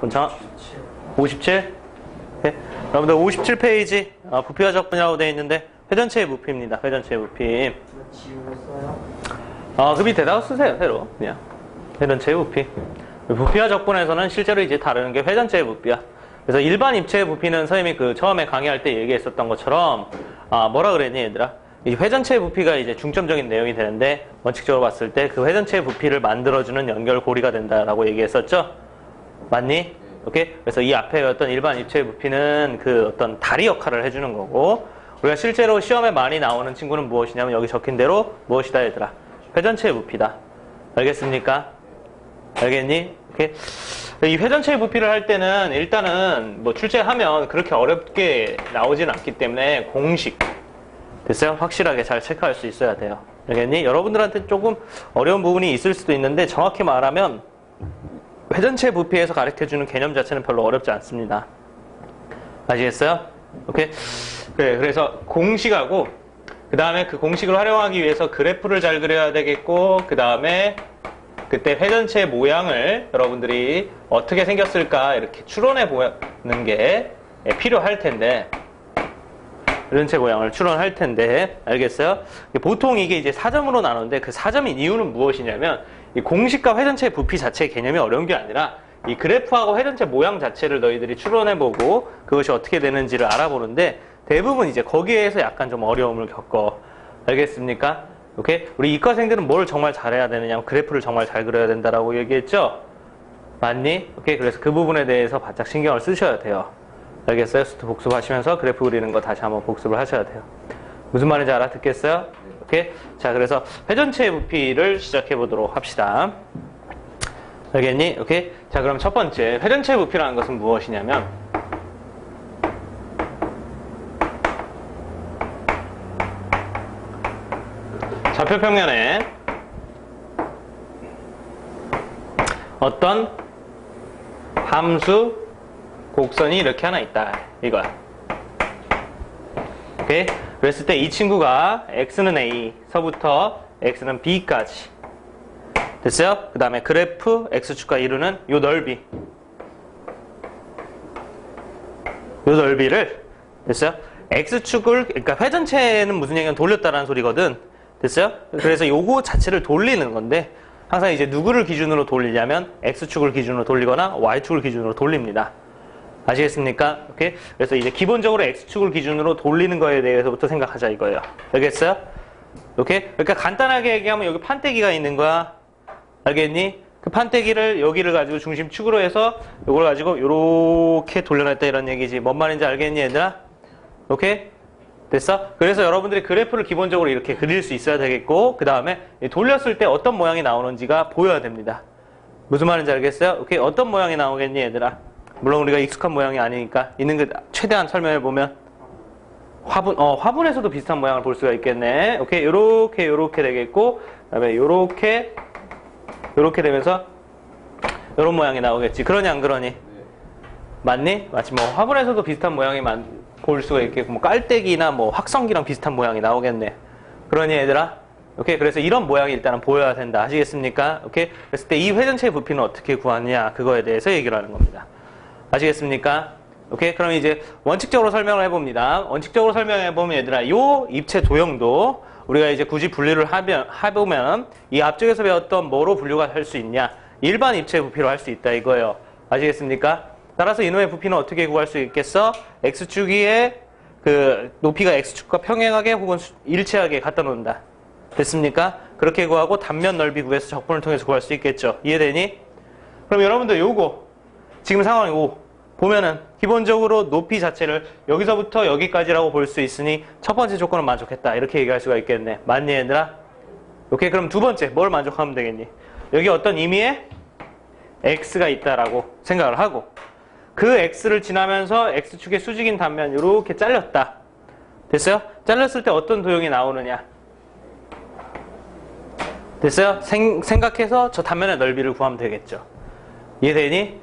권창아? 57? 네. 여러분들 57페이지 부피와 적분이라고 되어 있는데 회전체의 부피입니다. 회전체의 부피. 그 밑에다가 쓰세요. 새로 그냥 회전체의 부피. 부피와 적분에서는 실제로 이제 다루는 게 회전체의 부피야. 그래서 일반 입체의 부피는 선생님이 그 처음에 강의할 때 얘기했었던 것처럼 뭐라 그랬니 얘들아? 이 회전체의 부피가 이제 중점적인 내용이 되는데 원칙적으로 봤을 때 그 회전체의 부피를 만들어주는 연결고리가 된다라고 얘기했었죠? 맞니? 오케이? 그래서 이 앞에 어떤 일반 입체의 부피는 그 어떤 다리 역할을 해주는 거고 우리가 실제로 시험에 많이 나오는 친구는 무엇이냐면 여기 적힌 대로 무엇이다 얘들아? 회전체의 부피다. 알겠습니까? 알겠니? 오케이? 이 회전체의 부피를 할 때는 일단은 뭐 출제하면 그렇게 어렵게 나오진 않기 때문에 공식 됐어요? 확실하게 잘 체크할 수 있어야 돼요. 알겠니? 여러분들한테 조금 어려운 부분이 있을 수도 있는데 정확히 말하면 회전체 부피에서 가르쳐주는 개념 자체는 별로 어렵지 않습니다. 아시겠어요? 오케이? 그래, 그래서 공식하고 그 다음에 그 공식을 활용하기 위해서 그래프를 잘 그려야 되겠고 그 다음에 그때 회전체의 모양을 여러분들이 어떻게 생겼을까 이렇게 추론해 보는 게 필요할 텐데 회전체 모양을 추론할 텐데 알겠어요? 보통 이게 이제 4점으로 나누는데 그 4점인 이유는 무엇이냐면 이 공식과 회전체 부피 자체의 개념이 어려운 게 아니라 이 그래프하고 회전체 모양 자체를 너희들이 추론해보고 그것이 어떻게 되는지를 알아보는데 대부분 이제 거기에서 약간 좀 어려움을 겪어. 알겠습니까? 오케이? 우리 이과생들은 뭘 정말 잘해야 되느냐? 그래프를 정말 잘 그려야 된다라고 얘기했죠? 맞니? 오케이? 그래서 그 부분에 대해서 바짝 신경을 쓰셔야 돼요. 알겠어요? 수트 복습하시면서 그래프 그리는 거 다시 한번 복습을 하셔야 돼요. 무슨 말인지 알아듣겠어요? 오케이? 자, 그래서 회전체의 부피를 시작해 보도록 합시다. 알겠니? 오케이? 자, 그럼 첫 번째 회전체의 부피라는 것은 무엇이냐면 좌표평면에 어떤 함수 곡선이 이렇게 하나 있다 이거야. 오케이? 그랬을 때 이 친구가 x는 a 서부터 x는 b까지 됐어요? 그 다음에 그래프 x축과 이루는 요 넓이를 됐어요? x축을 그러니까 회전체는 무슨 얘기냐면 돌렸다라는 소리거든. 됐어요? 그래서 요거 자체를 돌리는 건데 항상 이제 누구를 기준으로 돌리냐면 x축을 기준으로 돌리거나 y축을 기준으로 돌립니다. 아시겠습니까? 오케이? 그래서 이제 기본적으로 x축을 기준으로 돌리는 거에 대해서부터 생각하자 이거예요. 알겠어요? 오케이? 그러니까 간단하게 얘기하면 여기 판때기가 있는 거야. 알겠니? 그 판때기를 여기를 가지고 중심축으로 해서 요걸 가지고 요렇게 돌려놨다 이런 얘기지. 뭔 말인지 알겠니 얘들아? 오케이? 됐어? 그래서 여러분들이 그래프를 기본적으로 이렇게 그릴 수 있어야 되겠고 그 다음에 돌렸을 때 어떤 모양이 나오는지가 보여야 됩니다. 무슨 말인지 알겠어요? 오케이? 어떤 모양이 나오겠니 얘들아? 물론 우리가 익숙한 모양이 아니니까 있는 거 최대한 설명해 보면 화분에서도 비슷한 모양을 볼 수가 있겠네. 오케이? 요렇게 되겠고 그다음에 요렇게 되면서 요런 모양이 나오겠지. 그러니 안 그러니? 맞니? 마치 뭐 화분에서도 비슷한 모양이 볼 수가 있겠고 뭐 깔때기나 뭐 확성기랑 비슷한 모양이 나오겠네. 그러니 얘들아? 오케이? 그래서 이런 모양이 일단은 보여야 된다. 아시겠습니까? 오케이? 그랬을 때 이 회전체의 부피는 어떻게 구하느냐 그거에 대해서 얘기를 하는 겁니다. 아시겠습니까? 오케이? 그럼 이제 원칙적으로 설명을 해봅니다. 원칙적으로 설명해보면 얘들아 요 입체 도형도 우리가 이제 굳이 분류를 해보면 이 앞쪽에서 배웠던 뭐로 분류가 할 수 있냐? 일반 입체 부피로 할 수 있다 이거예요. 아시겠습니까? 따라서 이놈의 부피는 어떻게 구할 수 있겠어? x축 위에 그 높이가 x축과 평행하게 혹은 일치하게 갖다 놓는다. 됐습니까? 그렇게 구하고 단면 넓이 구해서 적분을 통해서 구할 수 있겠죠. 이해되니? 그럼 여러분들 요거 지금 상황이고 보면은 기본적으로 높이 자체를 여기서부터 여기까지라고 볼 수 있으니 첫 번째 조건은 만족했다. 이렇게 얘기할 수가 있겠네. 맞니 얘들아? 오케이, 그럼 두 번째 뭘 만족하면 되겠니? 여기 어떤 의미의 x가 있다라고 생각을 하고 그 x를 지나면서 x축의 수직인 단면 이렇게 잘렸다. 됐어요? 잘렸을 때 어떤 도형이 나오느냐? 됐어요? 생각해서 저 단면의 넓이를 구하면 되겠죠. 이해되니?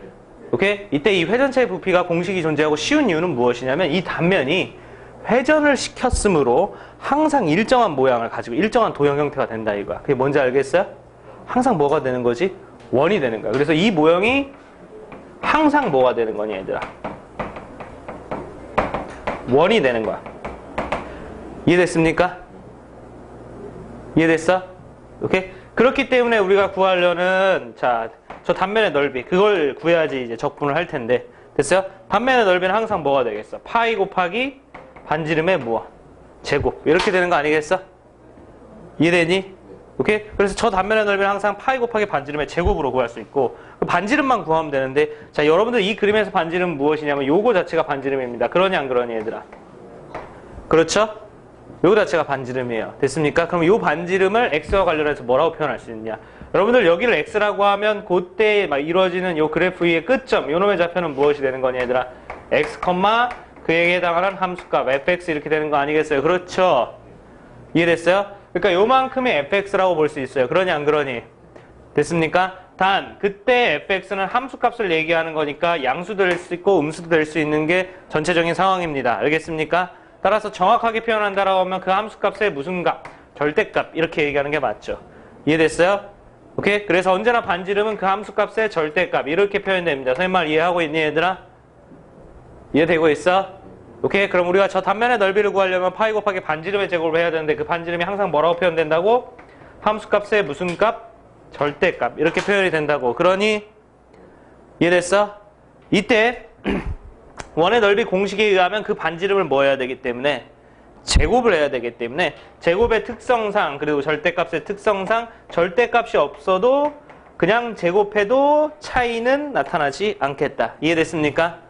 오케이? 이때 이 회전체의 부피가 공식이 존재하고 쉬운 이유는 무엇이냐면 이 단면이 회전을 시켰으므로 항상 일정한 모양을 가지고 일정한 도형 형태가 된다 이거야. 그게 뭔지 알겠어요? 항상 뭐가 되는 거지? 원이 되는 거야. 그래서 이 모형이 항상 뭐가 되는 거니 얘들아? 원이 되는 거야. 이해됐습니까? 이해됐어? 오케이? 그렇기 때문에 우리가 구하려는 자, 저 단면의 넓이 그걸 구해야지 이제 적분을 할 텐데 됐어요? 단면의 넓이는 항상 뭐가 되겠어? 파이 곱하기 반지름의 무엇? 제곱 이렇게 되는 거 아니겠어? 이해되니? 오케이? 그래서 저 단면의 넓이는 항상 파이 곱하기 반지름의 제곱으로 구할 수 있고 그 반지름만 구하면 되는데 자 여러분들 이 그림에서 반지름은 무엇이냐면 요거 자체가 반지름입니다. 그러니 안 그러니 얘들아? 그렇죠? 요거 자체가 반지름이에요. 됐습니까? 그럼 요 반지름을 x와 관련해서 뭐라고 표현할 수 있느냐? 여러분들 여기를 x라고 하면 그때 막 이루어지는 요 그래프 위의 끝점 요놈의 좌표는 무엇이 되는 거니 얘들아? x, 그에게 해당하는 함수값 fx 이렇게 되는 거 아니겠어요? 그렇죠? 이해됐어요? 그러니까 요만큼의 fx라고 볼 수 있어요. 그러니 안 그러니? 됐습니까? 단 그때 fx는 함수값을 얘기하는 거니까 양수도 될 수 있고 음수도 될 수 있는 게 전체적인 상황입니다. 알겠습니까? 따라서 정확하게 표현한다라고 하면 그 함수값의 무슨 값, 절대값 이렇게 얘기하는 게 맞죠. 이해됐어요? 오케이? 그래서 언제나 반지름은 그 함수값의 절대값 이렇게 표현됩니다. 선생님 말 이해하고 있니 얘들아? 이해되고 있어? 오케이? 그럼 우리가 저 단면의 넓이를 구하려면 파이 곱하기 반지름의 제곱을 해야 되는데 그 반지름이 항상 뭐라고 표현된다고? 함수값의 무슨 값? 절대값 이렇게 표현이 된다고. 그러니 이해됐어? 이때 원의 넓이 공식에 의하면 그 반지름을 뭐 해야 되기 때문에 제곱을 해야 되기 때문에 제곱의 특성상 그리고 절대값의 특성상 절대값이 없어도 그냥 제곱해도 차이는 나타나지 않겠다. 이해됐습니까?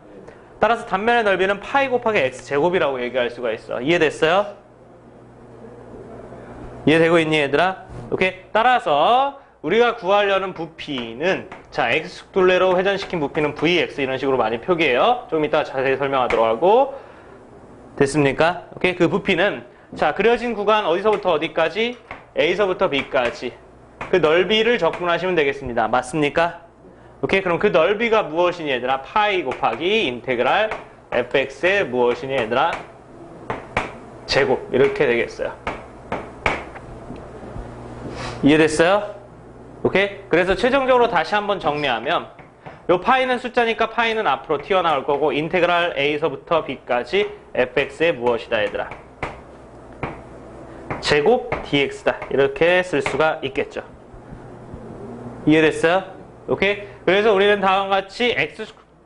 따라서 단면의 넓이는 파이 곱하기 x 제곱이라고 얘기할 수가 있어. 이해됐어요? 이해되고 있니 얘들아? 오케이. 따라서 우리가 구하려는 부피는 자 x축 둘레로 회전시킨 부피는 vx 이런 식으로 많이 표기해요. 좀 이따 자세히 설명하도록 하고 됐습니까? 오케이. 그 부피는 자 그려진 구간 어디서부터 어디까지? a서부터 b까지 그 넓이를 적분하시면 되겠습니다. 맞습니까? 오케이. 그럼 그 넓이가 무엇이니 얘들아? 파이 곱하기 인테그랄 fx의 무엇이니 얘들아? 제곱 이렇게 되겠어요. 이해됐어요? 오케이? 그래서 최종적으로 다시 한번 정리하면 요 파이는 숫자니까 파이는 앞으로 튀어나올 거고 인테그랄 a서부터 b까지 fx의 무엇이다 얘들아? 제곱 dx다 이렇게 쓸 수가 있겠죠. 이해됐어요? 오케이? 그래서 우리는 다음과 같이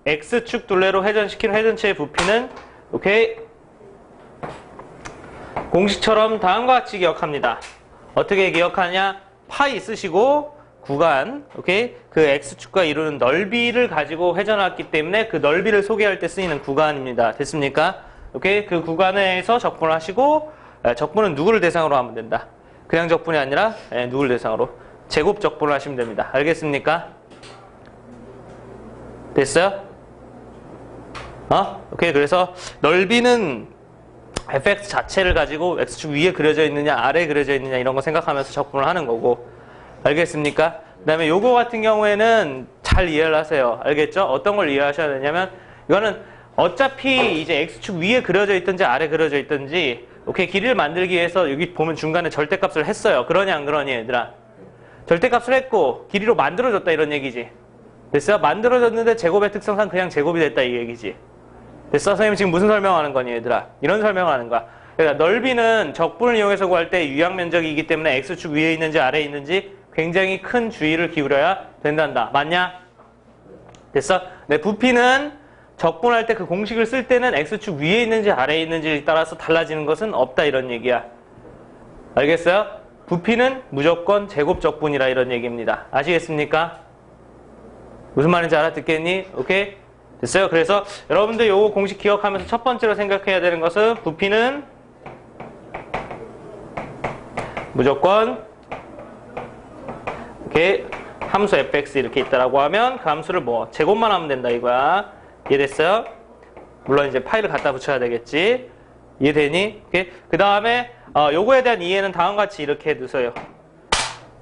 x축 둘레로 회전시킨 회전체의 부피는 오케이? 공식처럼 다음과 같이 기억합니다. 어떻게 기억하냐? 파이 쓰시고 구간, 오케이? 그 x축과 이루는 넓이를 가지고 회전했기 때문에 그 넓이를 소개할 때 쓰이는 구간입니다. 됐습니까? 오케이? 그 구간에서 적분을 하시고 적분은 누구를 대상으로 하면 된다. 그냥 적분이 아니라 누구를 대상으로 제곱 적분을 하시면 됩니다. 알겠습니까? 됐어요? 오케이. 그래서 넓이는 fx 자체를 가지고 x축 위에 그려져 있느냐 아래에 그려져 있느냐 이런 거 생각하면서 적분을 하는 거고 알겠습니까? 그 다음에 요거 같은 경우에는 잘 이해를 하세요. 알겠죠? 어떤 걸 이해하셔야 되냐면 이거는 어차피 이제 x축 위에 그려져 있든지 아래 그려져 있든지 오케이 길이를 만들기 위해서 여기 보면 중간에 절대값을 했어요. 그러니 안 그러니 얘들아? 절대값을 했고 길이로 만들어줬다 이런 얘기지. 됐어요? 만들어졌는데 제곱의 특성상 그냥 제곱이 됐다 이 얘기지. 됐어? 선생님 지금 무슨 설명하는 거니 얘들아? 이런 설명을 하는 거야. 그러니까 넓이는 적분을 이용해서 구할 때 유형 면적이기 때문에 x축 위에 있는지 아래에 있는지 굉장히 큰 주의를 기울여야 된단다. 맞냐? 됐어? 네, 부피는 적분할 때 그 공식을 쓸 때는 x축 위에 있는지 아래에 있는지에 따라서 달라지는 것은 없다 이런 얘기야. 알겠어요? 부피는 무조건 제곱 적분이라 이런 얘기입니다. 아시겠습니까? 무슨 말인지 알아듣겠니? 오케이? 됐어요? 그래서 여러분들 요거 공식 기억하면서 첫 번째로 생각해야 되는 것은 부피는 무조건 이렇게 함수 fx 이렇게 있다라고 하면 그 함수를 뭐 제곱만 하면 된다 이거야. 이해됐어요? 물론 이제 파이를 갖다 붙여야 되겠지. 이해되니? 그 다음에 요거에 대한 이해는 다음과 같이 이렇게 해두세요.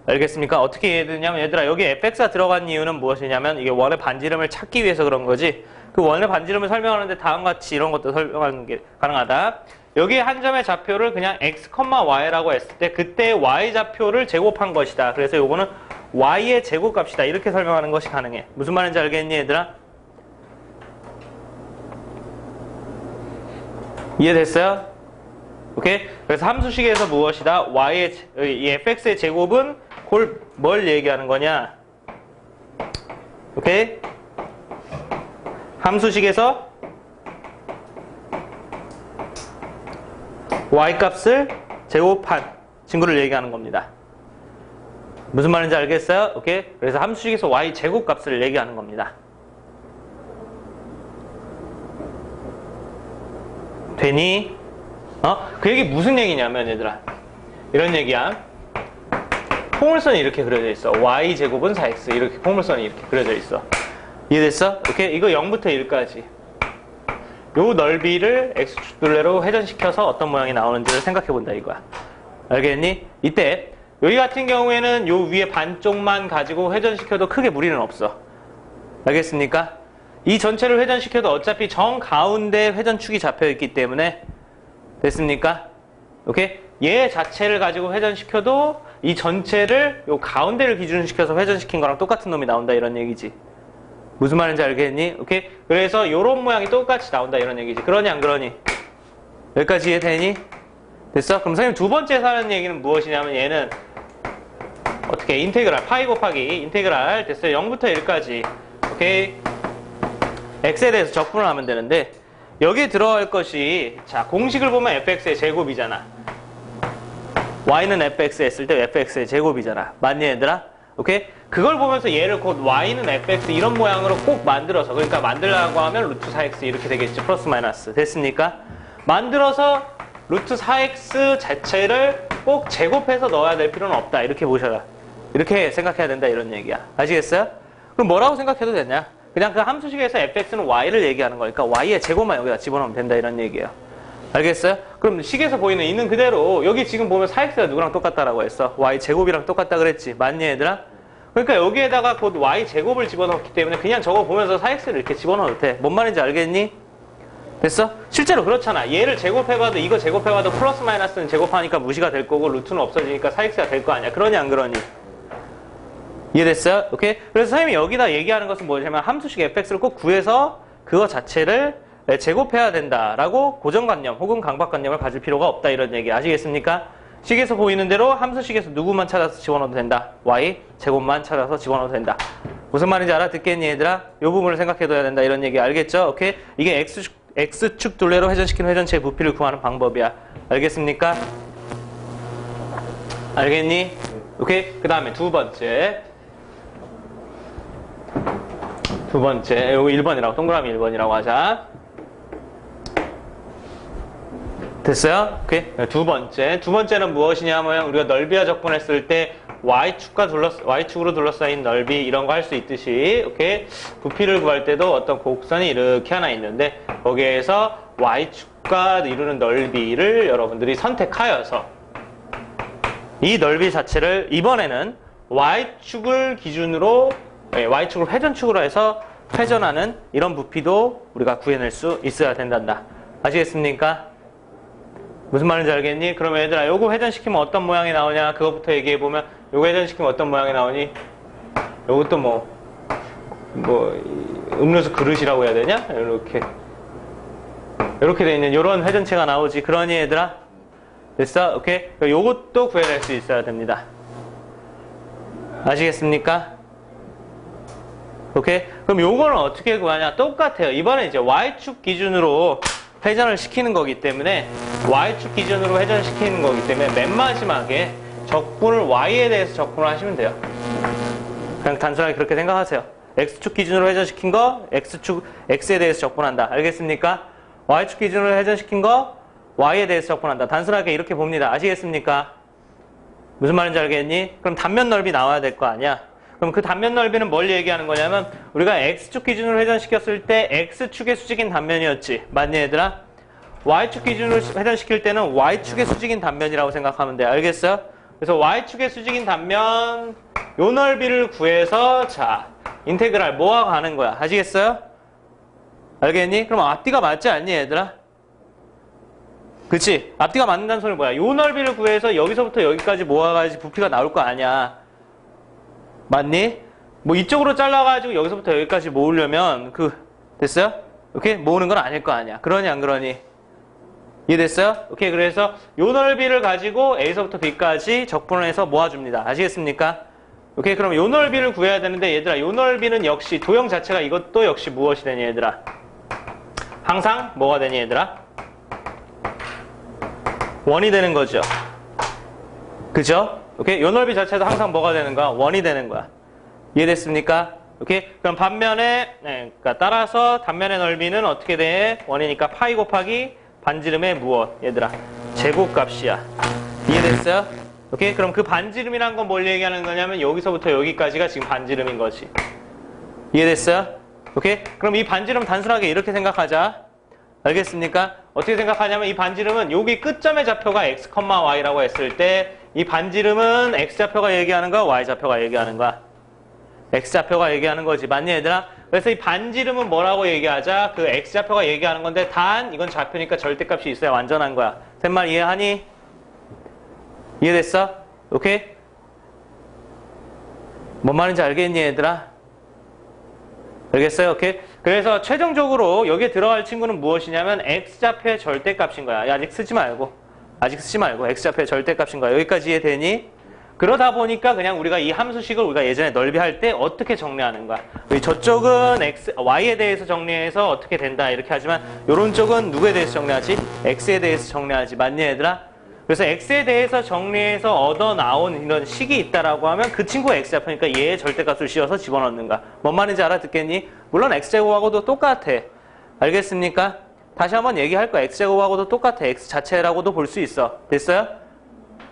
알겠습니까? 어떻게 이해되냐면 얘들아 여기 fx가 들어간 이유는 무엇이냐면 이게 원의 반지름을 찾기 위해서 그런 거지. 그 원의 반지름을 설명하는데 다음과 같이 이런 것도 설명하는 게 가능하다. 여기 한 점의 좌표를 그냥 x, y라고 했을 때 그때 y 좌표를 제곱한 것이다. 그래서 요거는 y의 제곱값이다. 이렇게 설명하는 것이 가능해. 무슨 말인지 알겠니 얘들아? 이해됐어요? 오케이? 그래서 함수식에서 무엇이다? 이 fx의 제곱은 뭘 얘기하는 거냐? 오케이? 함수식에서 y 값을 제곱한 친구를 얘기하는 겁니다. 무슨 말인지 알겠어요? 오케이? 그래서 함수식에서 y 제곱 값을 얘기하는 겁니다. 되니? 그 얘기 무슨 얘기냐면 얘들아 이런 얘기야. 포물선이 이렇게 그려져 있어. y 제곱은 4x 이렇게 포물선이 이렇게 그려져 있어. 이해됐어? 오케이? 이거 0부터 1까지 요 넓이를 x축 둘레로 회전시켜서 어떤 모양이 나오는지를 생각해 본다 이거야. 알겠니? 이때 여기 같은 경우에는 요 위에 반쪽만 가지고 회전시켜도 크게 무리는 없어. 알겠습니까? 이 전체를 회전시켜도 어차피 정 가운데 회전축이 잡혀있기 때문에 됐습니까? 오케이? 얘 자체를 가지고 회전시켜도 이 전체를 요 가운데를 기준으로 시켜서 회전시킨 거랑 똑같은 놈이 나온다 이런 얘기지. 무슨 말인지 알겠니? 오케이? 그래서 요런 모양이 똑같이 나온다 이런 얘기지. 그러니 안 그러니? 여기까지 이해되니? 됐어? 그럼 선생님 두 번째 하는 얘기는 무엇이냐면 얘는 어떻게 인테그랄 파이 곱하기 인테그랄 됐어요. 0부터 1까지 오케이? x에 대해서 적분을 하면 되는데 여기에 들어갈 것이 자 공식을 보면 fx의 제곱이잖아. y는 fx 했을 때 fx의 제곱이잖아. 맞니 얘들아? 오케이? 그걸 보면서 얘를 곧 y는 fx 이런 모양으로 꼭 만들어서 그러니까 만들라고 하면 루트 4x 이렇게 되겠지. 플러스 마이너스 됐습니까? 만들어서 루트 4x 자체를 꼭 제곱해서 넣어야 될 필요는 없다. 이렇게 보셔라. 이렇게 생각해야 된다 이런 얘기야. 아시겠어요? 그럼 뭐라고 생각해도 되냐? 그냥 그 함수식에서 fx는 y를 얘기하는 거니까 y의 제곱만 여기다 집어넣으면 된다 이런 얘기예요. 알겠어요? 그럼 식에서 보이는 있는 그대로 여기 지금 보면 4x가 누구랑 똑같다라고 했어? y 제곱이랑 똑같다 그랬지. 맞니 얘들아? 그러니까 여기에다가 곧 y 제곱을 집어넣었기 때문에 그냥 저거 보면서 4x를 이렇게 집어넣어도 돼. 뭔 말인지 알겠니? 됐어? 실제로 그렇잖아. 얘를 제곱해봐도 이거 제곱해봐도 플러스 마이너스는 제곱하니까 무시가 될 거고 루트는 없어지니까 4x가 될 거 아니야. 그러니 안 그러니? 이해됐어요? 오케이? 그래서 선생님이 여기다 얘기하는 것은 뭐냐면 함수식 fx를 꼭 구해서 그거 자체를 제곱해야 된다라고 고정관념 혹은 강박관념을 가질 필요가 없다 이런 얘기 아시겠습니까? 식에서 보이는 대로 함수식에서 누구만 찾아서 집어넣어도 된다. y 제곱만 찾아서 집어넣어도 된다. 무슨 말인지 알아듣겠니 얘들아? 이 부분을 생각해둬야 된다 이런 얘기 알겠죠? 오케이? 이게 x축 둘레로 회전시킨 회전체의 부피를 구하는 방법이야. 알겠습니까? 알겠니? 오케이? 그 다음에 두 번째 요거 1번이라고 동그라미 1번이라고 하자. 됐어요? 오케이? 두 번째는 무엇이냐면 우리가 넓이와 적분했을 때 y축으로 둘러싸인 넓이 이런 거 할 수 있듯이 오케이? 부피를 구할 때도 어떤 곡선이 이렇게 하나 있는데 거기에서 y축과 이루는 넓이를 여러분들이 선택하여서 이 넓이 자체를 이번에는 y축을 기준으로 y축을 회전축으로 해서 회전하는 이런 부피도 우리가 구해낼 수 있어야 된단다. 아시겠습니까? 무슨 말인지 알겠니? 그러면 얘들아 요거 회전시키면 어떤 모양이 나오냐 그거부터 얘기해보면 요거 회전시키면 어떤 모양이 나오니? 요것도 뭐 음료수 그릇이라고 해야 되냐? 이렇게 돼 있는 요런 회전체가 나오지. 그러니 얘들아? 됐어? 오케이? 요것도 구해낼 수 있어야 됩니다. 아시겠습니까? 오케이? 그럼 요거는 어떻게 구하냐? 똑같아요. 이번에 이제 y축 기준으로 회전을 시키는 거기 때문에 y축 기준으로 회전시키는 거기 때문에 맨 마지막에 적분을 y에 대해서 적분을 하시면 돼요. 그냥 단순하게 그렇게 생각하세요. x축 기준으로 회전시킨 거 x에 대해서 적분한다. 알겠습니까? y축 기준으로 회전시킨 거 y에 대해서 적분한다. 단순하게 이렇게 봅니다. 아시겠습니까? 무슨 말인지 알겠니? 그럼 단면 넓이 나와야 될 거 아니야? 그럼 그 단면 넓이는 뭘 얘기하는 거냐면 우리가 x축 기준으로 회전시켰을 때 x축의 수직인 단면이었지. 맞니 얘들아? y축 기준으로 회전시킬 때는 y축의 수직인 단면이라고 생각하면 돼. 알겠어요? 그래서 y축의 수직인 단면 요 넓이를 구해서 자 인테그랄 뭐가 가는 거야. 아시겠어요? 알겠니? 그럼 앞뒤가 맞지 않니 얘들아? 그치? 앞뒤가 맞는다는 소리는 뭐야? 요 넓이를 구해서 여기서부터 여기까지 모아가지고 부피가 나올 거 아니야. 맞니? 뭐 이쪽으로 잘라가지고 여기서부터 여기까지 모으려면 됐어요? 이렇게 모으는 건 아닐 거 아니야. 그러니 안 그러니? 이해됐어요? 오케이. 그래서 요 넓이를 가지고 A서부터 B까지 적분해서 모아줍니다. 아시겠습니까? 오케이. 그럼 요 넓이를 구해야 되는데 얘들아, 요 넓이는 역시 도형 자체가 이것도 역시 무엇이 되니 얘들아? 항상 뭐가 되니 얘들아? 원이 되는 거죠. 그죠? 오케이. 요 넓이 자체도 항상 뭐가 되는 거야? 원이 되는 거야. 이해됐습니까? 오케이. 그럼 반면에, 그러니까 따라서 단면의 넓이는 어떻게 돼? 원이니까 파이 곱하기 반지름의 무엇? 얘들아, 제곱값이야. 이해됐어요? 오케이. 그럼 그 반지름이란 건 뭘 얘기하는 거냐면 여기서부터 여기까지가 지금 반지름인 거지. 이해됐어요? 오케이. 그럼 이 반지름 단순하게 이렇게 생각하자. 알겠습니까? 어떻게 생각하냐면 이 반지름은 여기 끝점의 좌표가 x, y라고 했을 때 이 반지름은 x좌표가 얘기하는 거야, y좌표가 얘기하는 거야? x좌표가 얘기하는 거지. 맞니 얘들아? 그래서 이 반지름은 뭐라고 얘기하자? 그 x좌표가 얘기하는 건데 단 이건 좌표니까 절대값이 있어야 완전한 거야. 셋말 이해하니? 이해됐어? 오케이? 뭔 말인지 알겠니 얘들아? 알겠어요? 오케이? 그래서 최종적으로 여기에 들어갈 친구는 무엇이냐면 x좌표의 절대값인 거야. 아직 쓰지 말고 x좌표의 절대값인 거야. 여기까지 이해되니? 그러다 보니까 그냥 우리가 이 함수식을 우리가 예전에 넓이할 때 어떻게 정리하는 거야. 저쪽은 y에 대해서 정리해서 어떻게 된다 이렇게 하지만 요런 쪽은 누구에 대해서 정리하지? x에 대해서 정리하지. 맞니 얘들아? 그래서 x에 대해서 정리해서 얻어 나온 이런 식이 있다라고 하면 그 친구가 x좌표니까 얘의 절대값을 씌워서 집어넣는 거야. 뭔 말인지 알아듣겠니? 물론 x제곱하고도 똑같아. 알겠습니까? 다시 한번 얘기할 거야. x제곱하고도 똑같아. x 자체라고도 볼 수 있어. 됐어요?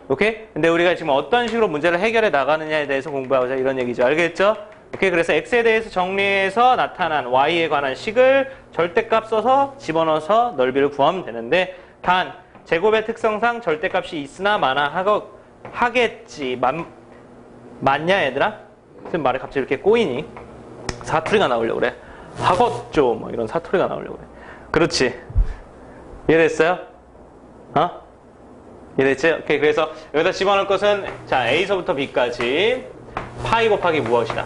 오케이? 근데 우리가 지금 어떤 식으로 문제를 해결해 나가느냐에 대해서 공부하고자 이런 얘기죠. 알겠죠? 오케이? 그래서 x에 대해서 정리해서 나타난 y에 관한 식을 절대값 써서 집어넣어서 넓이를 구하면 되는데 단 제곱의 특성상 절대값이 있으나 마나 하겠지. 맞냐 얘들아? 무슨 말에 갑자기 이렇게 꼬이니? 사투리가 나오려고 그래. 하겠죠. 뭐 이런 사투리가 나오려고 그래. 그렇지. 이해됐어요? 이해됐지? 오케이. 그래서 여기다 집어넣을 것은 자 A서부터 B까지 파이 곱하기 무엇이다?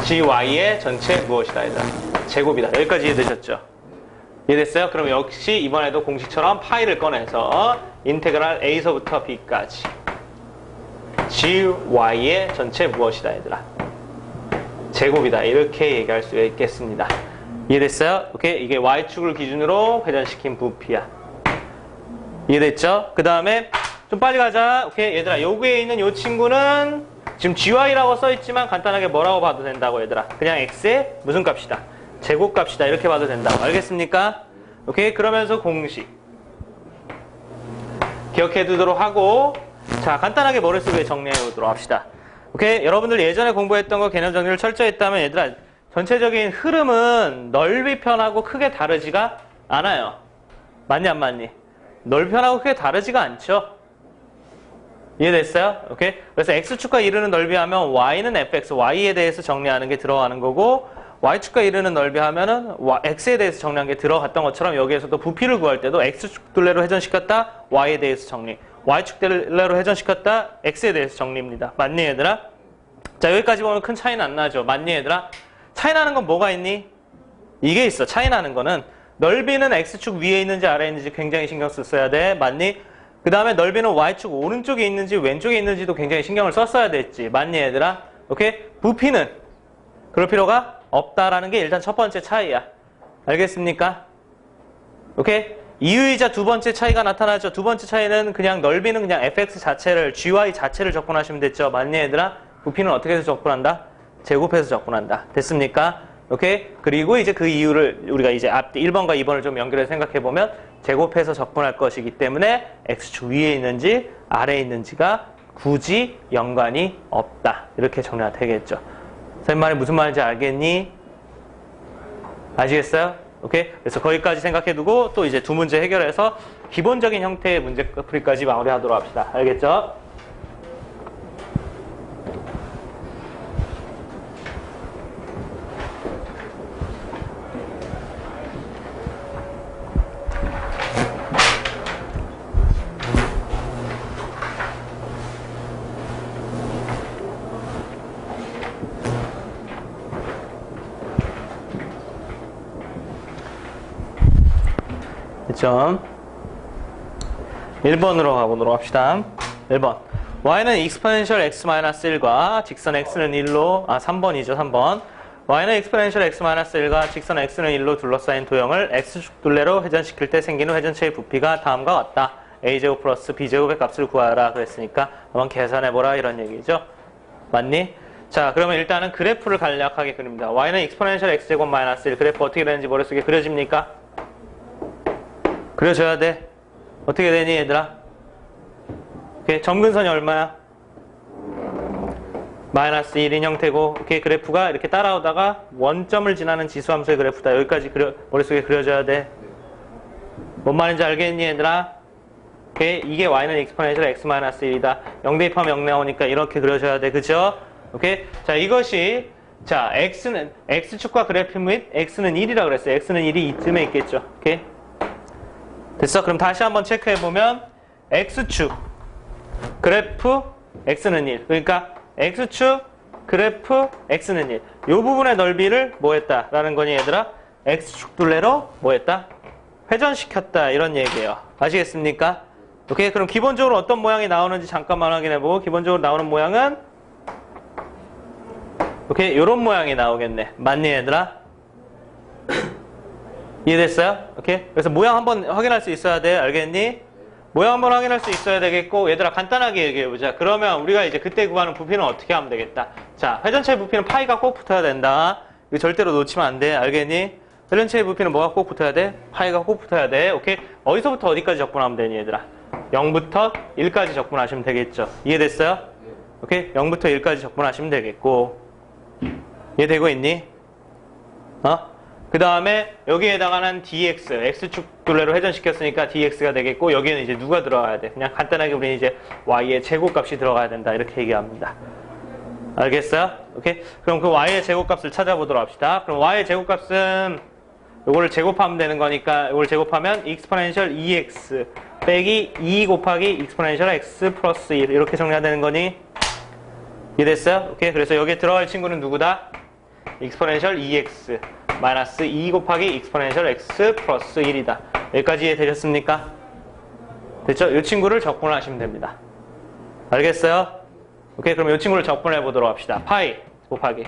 GY의 전체 무엇이다? 얘들아. 제곱이다. 여기까지 이해되셨죠? 이해됐어요? 그럼 역시 이번에도 공식처럼 파이를 꺼내서 인테그랄 A서부터 B까지 GY의 전체 무엇이다? 얘들아. 제곱이다. 이렇게 얘기할 수 있겠습니다. 이해됐어요? 오케이. 이게 Y축을 기준으로 회전시킨 부피야. 이해됐죠? 그 다음에 좀 빨리 가자. 오케이. 얘들아, 여기에 있는 이 친구는 지금 GY라고 써있지만 간단하게 뭐라고 봐도 된다고 얘들아. 그냥 X의 무슨 값이다? 제곱값이다. 이렇게 봐도 된다고. 알겠습니까? 오케이. 그러면서 공식 기억해 두도록 하고 자, 간단하게 머릿속에 정리해 오도록 합시다. 오케이. 여러분들 예전에 공부했던 거 개념 정리를 철저히 했다면 얘들아, 전체적인 흐름은 넓이 편하고 크게 다르지가 않아요. 맞니 안 맞니? 넓이 편하고 크게 다르지가 않죠. 이해됐어요? 오케이. 그래서 x축과 이르는 넓이 하면 y는 fx, y에 대해서 정리하는 게 들어가는 거고 y축과 이르는 넓이 하면은 x에 대해서 정리한 게 들어갔던 것처럼 여기에서도 부피를 구할 때도 x축 둘레로 회전시켰다 y에 대해서 정리, y축 둘레로 회전시켰다 x에 대해서 정리입니다. 맞니 얘들아? 자, 여기까지 보면 큰 차이는 안 나죠. 맞니 얘들아? 차이 나는 건 뭐가 있니? 이게 있어. 차이 나는 거는 넓이는 x축 위에 있는지 아래에 있는지 굉장히 신경 썼어야 돼. 맞니? 그 다음에 넓이는 y축 오른쪽에 있는지 왼쪽에 있는지도 굉장히 신경을 썼어야 됐지. 맞니 얘들아? 오케이? 부피는 그럴 필요가 없다라는 게 일단 첫 번째 차이야. 알겠습니까? 오케이? 이유이자 두 번째 차이가 나타나죠. 두 번째 차이는 그냥 넓이는 그냥 fx 자체를, gy 자체를 적분하시면 됐죠. 맞니 얘들아? 부피는 어떻게 해서 적분한다? 제곱해서 접근한다. 됐습니까? 오케이? 그리고 이제 그 이유를 우리가 이제 앞 1번과 2번을 좀 연결해서 생각해보면 제곱해서 접근할 것이기 때문에 x축 위에 있는지 아래에 있는지가 굳이 연관이 없다. 이렇게 정리가 되겠죠. 선생님 말이 무슨 말인지 알겠니? 아시겠어요? 오케이? 그래서 거기까지 생각해두고 또 이제 두 문제 해결해서 기본적인 형태의 문제 풀이까지 마무리하도록 합시다. 알겠죠? 그쵸? 1번으로 가보도록 합시다. 1번. y는 exponential x-1과 직선 x는 1로, 3번이죠, 3번. y는 exponential x-1과 직선 x는 1로 둘러싸인 도형을 x축 둘레로 회전시킬 때 생기는 회전체의 부피가 다음과 같다. a제곱 플러스 b제곱의 값을 구하라 그랬으니까 한번 계산해보라 이런 얘기죠. 맞니? 자, 그러면 일단은 그래프를 간략하게 그립니다. y는 exponential x제곱 마이너스 1 그래프 어떻게 되는지 머릿속에 그려집니까? 그려줘야 돼. 어떻게 되니 얘들아? 오케이, 점근선이 얼마야? 마이너스 1인 형태고, 오케이, 그래프가 이렇게 따라오다가 원점을 지나는 지수함수의 그래프다. 여기까지 머릿속에 그려줘야 돼. 뭔 말인지 알겠니 얘들아? 오케이, 이게 y는 exponential x-1이다. 0 대입하면 0 나오니까 이렇게 그려줘야 돼. 그죠? 오케이? 자, 이것이, 자, x는, x축과 그래프 및 x는 1이라 그랬어요. x는 1이 이쯤에 있겠죠. 오케이? 됐어? 그럼 다시 한번 체크해보면, x축, 그래프, x는 1. 그러니까, x축, 그래프, x는 1. 요 부분의 넓이를 뭐 했다? 라는 거니, 얘들아? x축 둘레로 뭐 했다? 회전시켰다. 이런 얘기예요. 아시겠습니까? 오케이? 그럼 기본적으로 어떤 모양이 나오는지 잠깐만 확인해보고, 기본적으로 나오는 모양은, 오케이? 요런 모양이 나오겠네. 맞니, 얘들아? 이해됐어요? 오케이? 그래서 모양 한번 확인할 수 있어야 돼. 알겠니? 모양 한번 확인할 수 있어야 되겠고, 얘들아 간단하게 얘기해보자. 그러면 우리가 이제 그때 구하는 부피는 어떻게 하면 되겠다. 자, 회전체의 부피는 파이가 꼭 붙어야 된다. 이거 절대로 놓치면 안 돼. 알겠니? 회전체의 부피는 뭐가 꼭 붙어야 돼? 파이가 꼭 붙어야 돼. 오케이? 어디서부터 어디까지 적분하면 되니, 얘들아? 0부터 1까지 적분하시면 되겠죠. 이해됐어요? 오케이? 0부터 1까지 적분하시면 되겠고. 이해되고 있니? 그 다음에 여기에다가는 dx, x축 둘레로 회전시켰으니까 dx가 되겠고, 여기에는 이제 누가 들어가야 돼? 그냥 간단하게 우리는 이제 y의 제곱값이 들어가야 된다. 이렇게 얘기합니다. 알겠어요? 오케이? 그럼 그 y의 제곱값을 찾아보도록 합시다. 그럼 y의 제곱값은 요거를 제곱하면 되는 거니까, 요걸 제곱하면 exponential 2x 빼기 2 곱하기 exponential x 플러스 1 이렇게 정리가 되는 거니? 이해됐어요? 오케이? 그래서 여기에 들어갈 친구는 누구다? exponential 2x 마이너스 2 곱하기 exponential x 플러스 1이다. 여기까지 이해되셨습니까? 됐죠? 이 친구를 적분하시면 됩니다. 알겠어요? 오케이, 그럼 이 친구를 적분해 보도록 합시다. 파이 곱하기.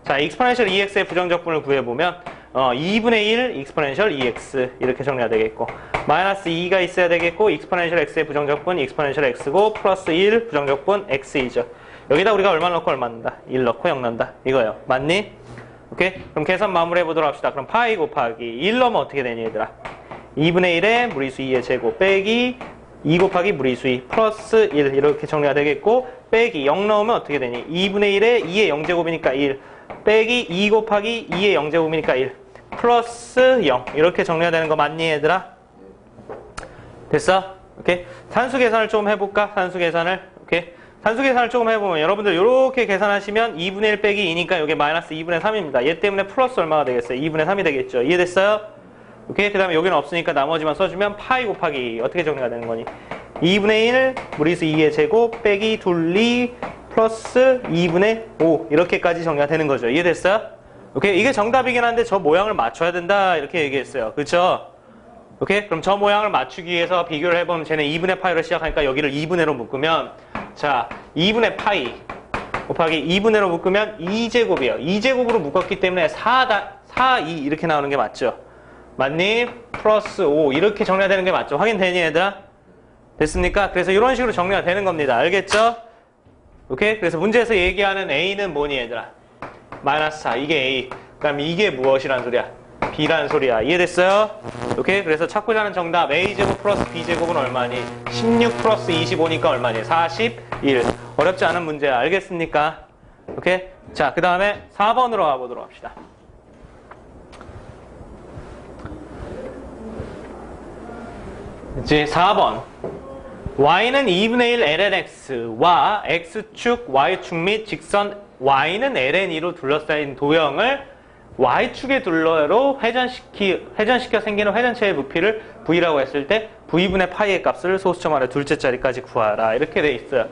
자, exponential 2x의 부정적분을 구해보면 2분의 1 exponential 2x 이렇게 정리가 되겠고, 마이너스 2가 있어야 되겠고, exponential x의 부정적분 exponential x고, 플러스 1 부정적분 x이죠. 여기다 우리가 얼마 넣고 얼마 넣는다? 1 넣고 0 넣는다. 이거예요. 맞니? 오케이? 그럼 계산 마무리 해보도록 합시다. 그럼 파이 곱하기 1 넣으면 어떻게 되니, 얘들아? 2분의 1에 무리수 2의 제곱 빼기 2 곱하기 무리수 2 플러스 1 이렇게 정리가 되겠고, 빼기 0 넣으면 어떻게 되니? 2분의 1에 2의 0제곱이니까 1 빼기 2 곱하기 2의 0제곱이니까 1 플러스 0 이렇게 정리가 되는 거 맞니, 얘들아? 됐어? 오케이? 산수 계산을 좀 해볼까? 산수 계산을. 오케이? 산수 계산을 조금 해보면 여러분들 이렇게 계산하시면 2분의 1 빼기 2니까 여기 마이너스 2분의 3입니다. 얘 때문에 플러스 얼마가 되겠어요? 2분의 3이 되겠죠. 이해됐어요? 오케이? 그 다음에 여기는 없으니까 나머지만 써주면 파이 곱하기 2 어떻게 정리가 되는 거니? 2분의 1 무리수 2의 제곱 빼기 둘리 플러스 2분의 5 이렇게까지 정리가 되는 거죠. 이해됐어요? 오케이? 이게 정답이긴 한데 저 모양을 맞춰야 된다 이렇게 얘기했어요. 그쵸? 오케이? 그럼 저 모양을 맞추기 위해서 비교를 해보면 쟤는 2분의 파이로 시작하니까 여기를 2분의로 묶으면, 자, 2분의 파이 곱하기 2분의로 묶으면 2제곱이에요. 2제곱으로 묶었기 때문에 4, 2 이렇게 나오는 게 맞죠? 맞니? 플러스 5 이렇게 정리가 되는 게 맞죠? 확인되니, 얘들아? 됐습니까? 그래서 이런 식으로 정리가 되는 겁니다. 알겠죠? 오케이? 그래서 문제에서 얘기하는 A는 뭐니, 얘들아? 마이너스 4. 이게 A. 그럼 이게 무엇이란 소리야? B라는 소리야. 이해됐어요? 오케이? 그래서 찾고자 하는 정답 A제곱 플러스 B제곱은 얼마니? 16 플러스 25니까 얼마니? 41. 어렵지 않은 문제야. 알겠습니까? 오케이? 자, 그 다음에 4번으로 가보도록 합시다. 이제 4번. y는 2분의 1 lnx와 x축, y축 및 직선 y는 ln2로 둘러싸인 도형을 y축의 둘러로 회전시켜 생기는 회전체의 부피를 v라고 했을 때 v분의 파이의 값을 소수점 아래 둘째 자리까지 구하라. 이렇게 돼 있어요.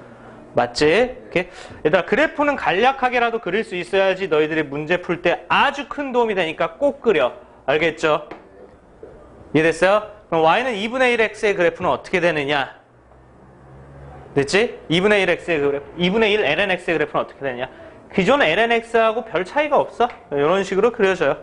맞지? 이렇게. 얘들아, 그래프는 간략하게라도 그릴 수 있어야지 너희들이 문제 풀 때 아주 큰 도움이 되니까 꼭 그려. 알겠죠? 이해됐어요? 그럼 y는 2분의 1x의 그래프는 어떻게 되느냐? 됐지? 2분의 1x의 그래프, 2분의 1 lnx의 그래프는 어떻게 되느냐? 기존 lnx하고 별 차이가 없어. 이런 식으로 그려져요.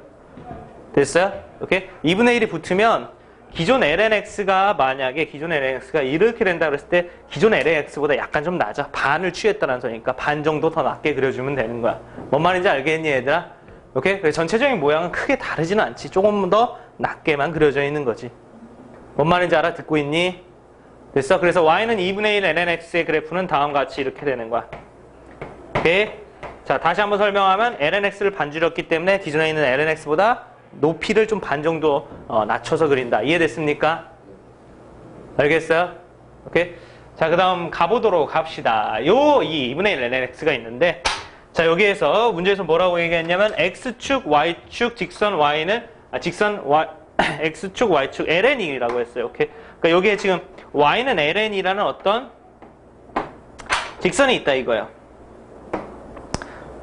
됐어요? 오케이? 2분의 1이 붙으면 기존 lnx가 만약에 기존 lnx가 이렇게 된다 그랬을 때 기존 lnx보다 약간 좀 낮아. 반을 취했다는 소리니까 반 정도 더 낮게 그려주면 되는 거야. 뭔 말인지 알겠니 얘들아? 오케이? 그래서 전체적인 모양은 크게 다르지는 않지. 조금 더 낮게만 그려져 있는 거지. 뭔 말인지 알아? 듣고 있니? 됐어? 그래서 y는 2분의 1 lnx의 그래프는 다음과 같이 이렇게 되는 거야. 오케이? 자, 다시 한번 설명하면 lnx를 반 줄였기 때문에 기존에 있는 lnx보다 높이를 좀 반 정도 낮춰서 그린다. 이해됐습니까? 알겠어요? 오케이? 자, 그 다음 가보도록 합시다. 이 2분의 1 lnx가 있는데, 자, 여기에서 문제에서 뭐라고 얘기했냐면, x축, y축, 직선 y는, 직선 y, x축, y축, ln이라고 했어요. 오케이? 그러니까 여기에 지금 y는 ln이라는 어떤 직선이 있다 이거예요.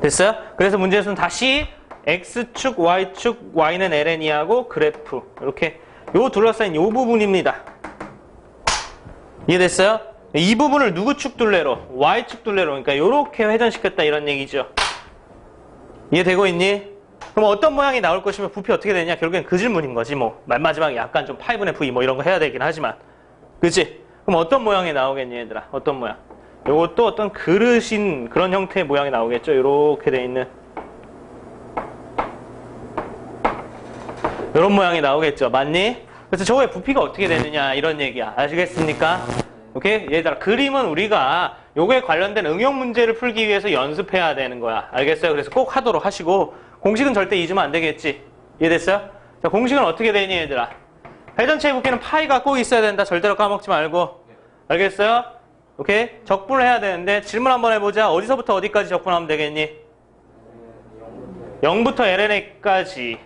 됐어요? 그래서 문제에서는 다시 x축, y축, y는 ln이하고 그래프 이렇게 요 둘러싸인 요 부분입니다. 이해됐어요? 이 부분을 누구 축 둘레로? y축 둘레로. 그러니까 요렇게 회전시켰다 이런 얘기죠. 이해되고 있니? 그럼 어떤 모양이 나올 것이면 부피 어떻게 되냐? 결국엔 그 질문인 거지 뭐. 맨 마지막에 약간 좀 파이분의 v 뭐 이런 거 해야 되긴 하지만. 그치? 그럼 어떤 모양이 나오겠니 얘들아? 어떤 모양? 요것도 어떤 그릇인 그런 형태의 모양이 나오겠죠? 이렇게 돼 있는 이런 모양이 나오겠죠? 맞니? 그래서 저거의 부피가 어떻게 되느냐 이런 얘기야. 아시겠습니까? 오케이? 얘들아, 그림은 우리가 요거에 관련된 응용 문제를 풀기 위해서 연습해야 되는 거야. 알겠어요? 그래서 꼭 하도록 하시고 공식은 절대 잊으면 안 되겠지? 이해됐어요? 자, 공식은 어떻게 되니 얘들아? 회전체의 부피는 파이가 꼭 있어야 된다. 절대로 까먹지 말고. 알겠어요? 오케이? 적분을 해야 되는데 질문 한번 해보자. 어디서부터 어디까지 적분하면 되겠니? 0부터 ln까지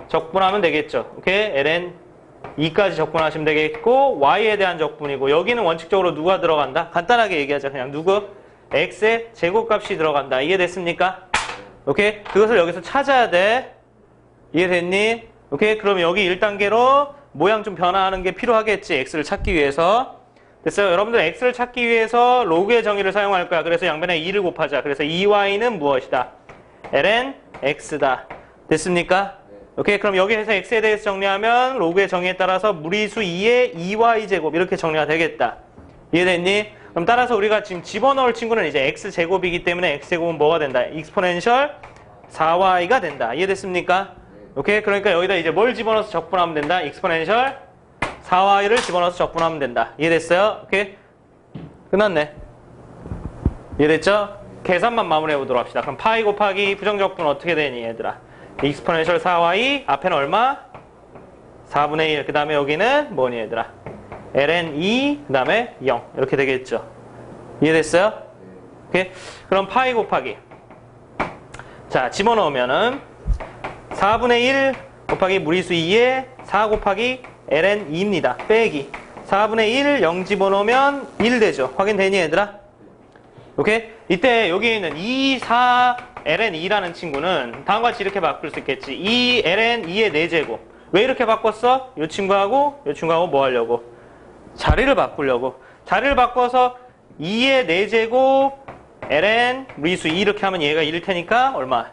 적분하면 되겠죠. 오케이? ln 2까지 적분하시면 되겠고 y에 대한 적분이고 여기는 원칙적으로 누가 들어간다? 간단하게 얘기하자. 그냥 누구? x의 제곱값이 들어간다. 이해됐습니까? 오케이? 그것을 여기서 찾아야 돼. 이해됐니? 오케이? 그럼 여기 1단계로 모양 좀 변화하는 게 필요하겠지. x를 찾기 위해서. 됐어요? 여러분들 x를 찾기 위해서 로그의 정의를 사용할 거야. 그래서 양변에 2를 곱하자. 그래서 2y는 무엇이다? ln x다. 됐습니까? 오케이? 그럼 여기에서 x에 대해서 정리하면 로그의 정의에 따라서 무리수 2의 2y제곱 이렇게 정리가 되겠다. 이해됐니? 그럼 따라서 우리가 지금 집어넣을 친구는 이제 x제곱이기 때문에 x제곱은 뭐가 된다? 익스포넨셜 4y가 된다. 이해됐습니까? 오케이? 그러니까 여기다 이제 뭘 집어넣어서 적분하면 된다? 익스포넨셜 4y를 집어넣어서 적분하면 된다. 이해됐어요? 오케이? 끝났네. 이해됐죠? 계산만 마무리해 보도록 합시다. 그럼 파이 곱하기 부정적분 어떻게 되니 얘들아? 익스포넨셜 4y 앞에는 얼마? 4분의 1. 그 다음에 여기는 뭐니 얘들아? ln 2 그 다음에 0 이렇게 되겠죠. 이해됐어요? 오케이? 그럼 파이 곱하기 자 집어넣으면은 4분의 1 곱하기 무리수 2에 4 곱하기 ln 2입니다. 빼기 4분의 1 0 집어넣으면 1 되죠. 확인되니 얘들아? 오케이? 이때 여기 있는 2, 4, ln 2라는 친구는 다음과 같이 이렇게 바꿀 수 있겠지. 2 ln 2의 4제곱. 왜 이렇게 바꿨어? 이 친구하고 뭐 하려고? 자리를 바꾸려고. 자리를 바꿔서 2의 4제곱 ln 무리수 2 이렇게 하면 얘가 1일 테니까 얼마?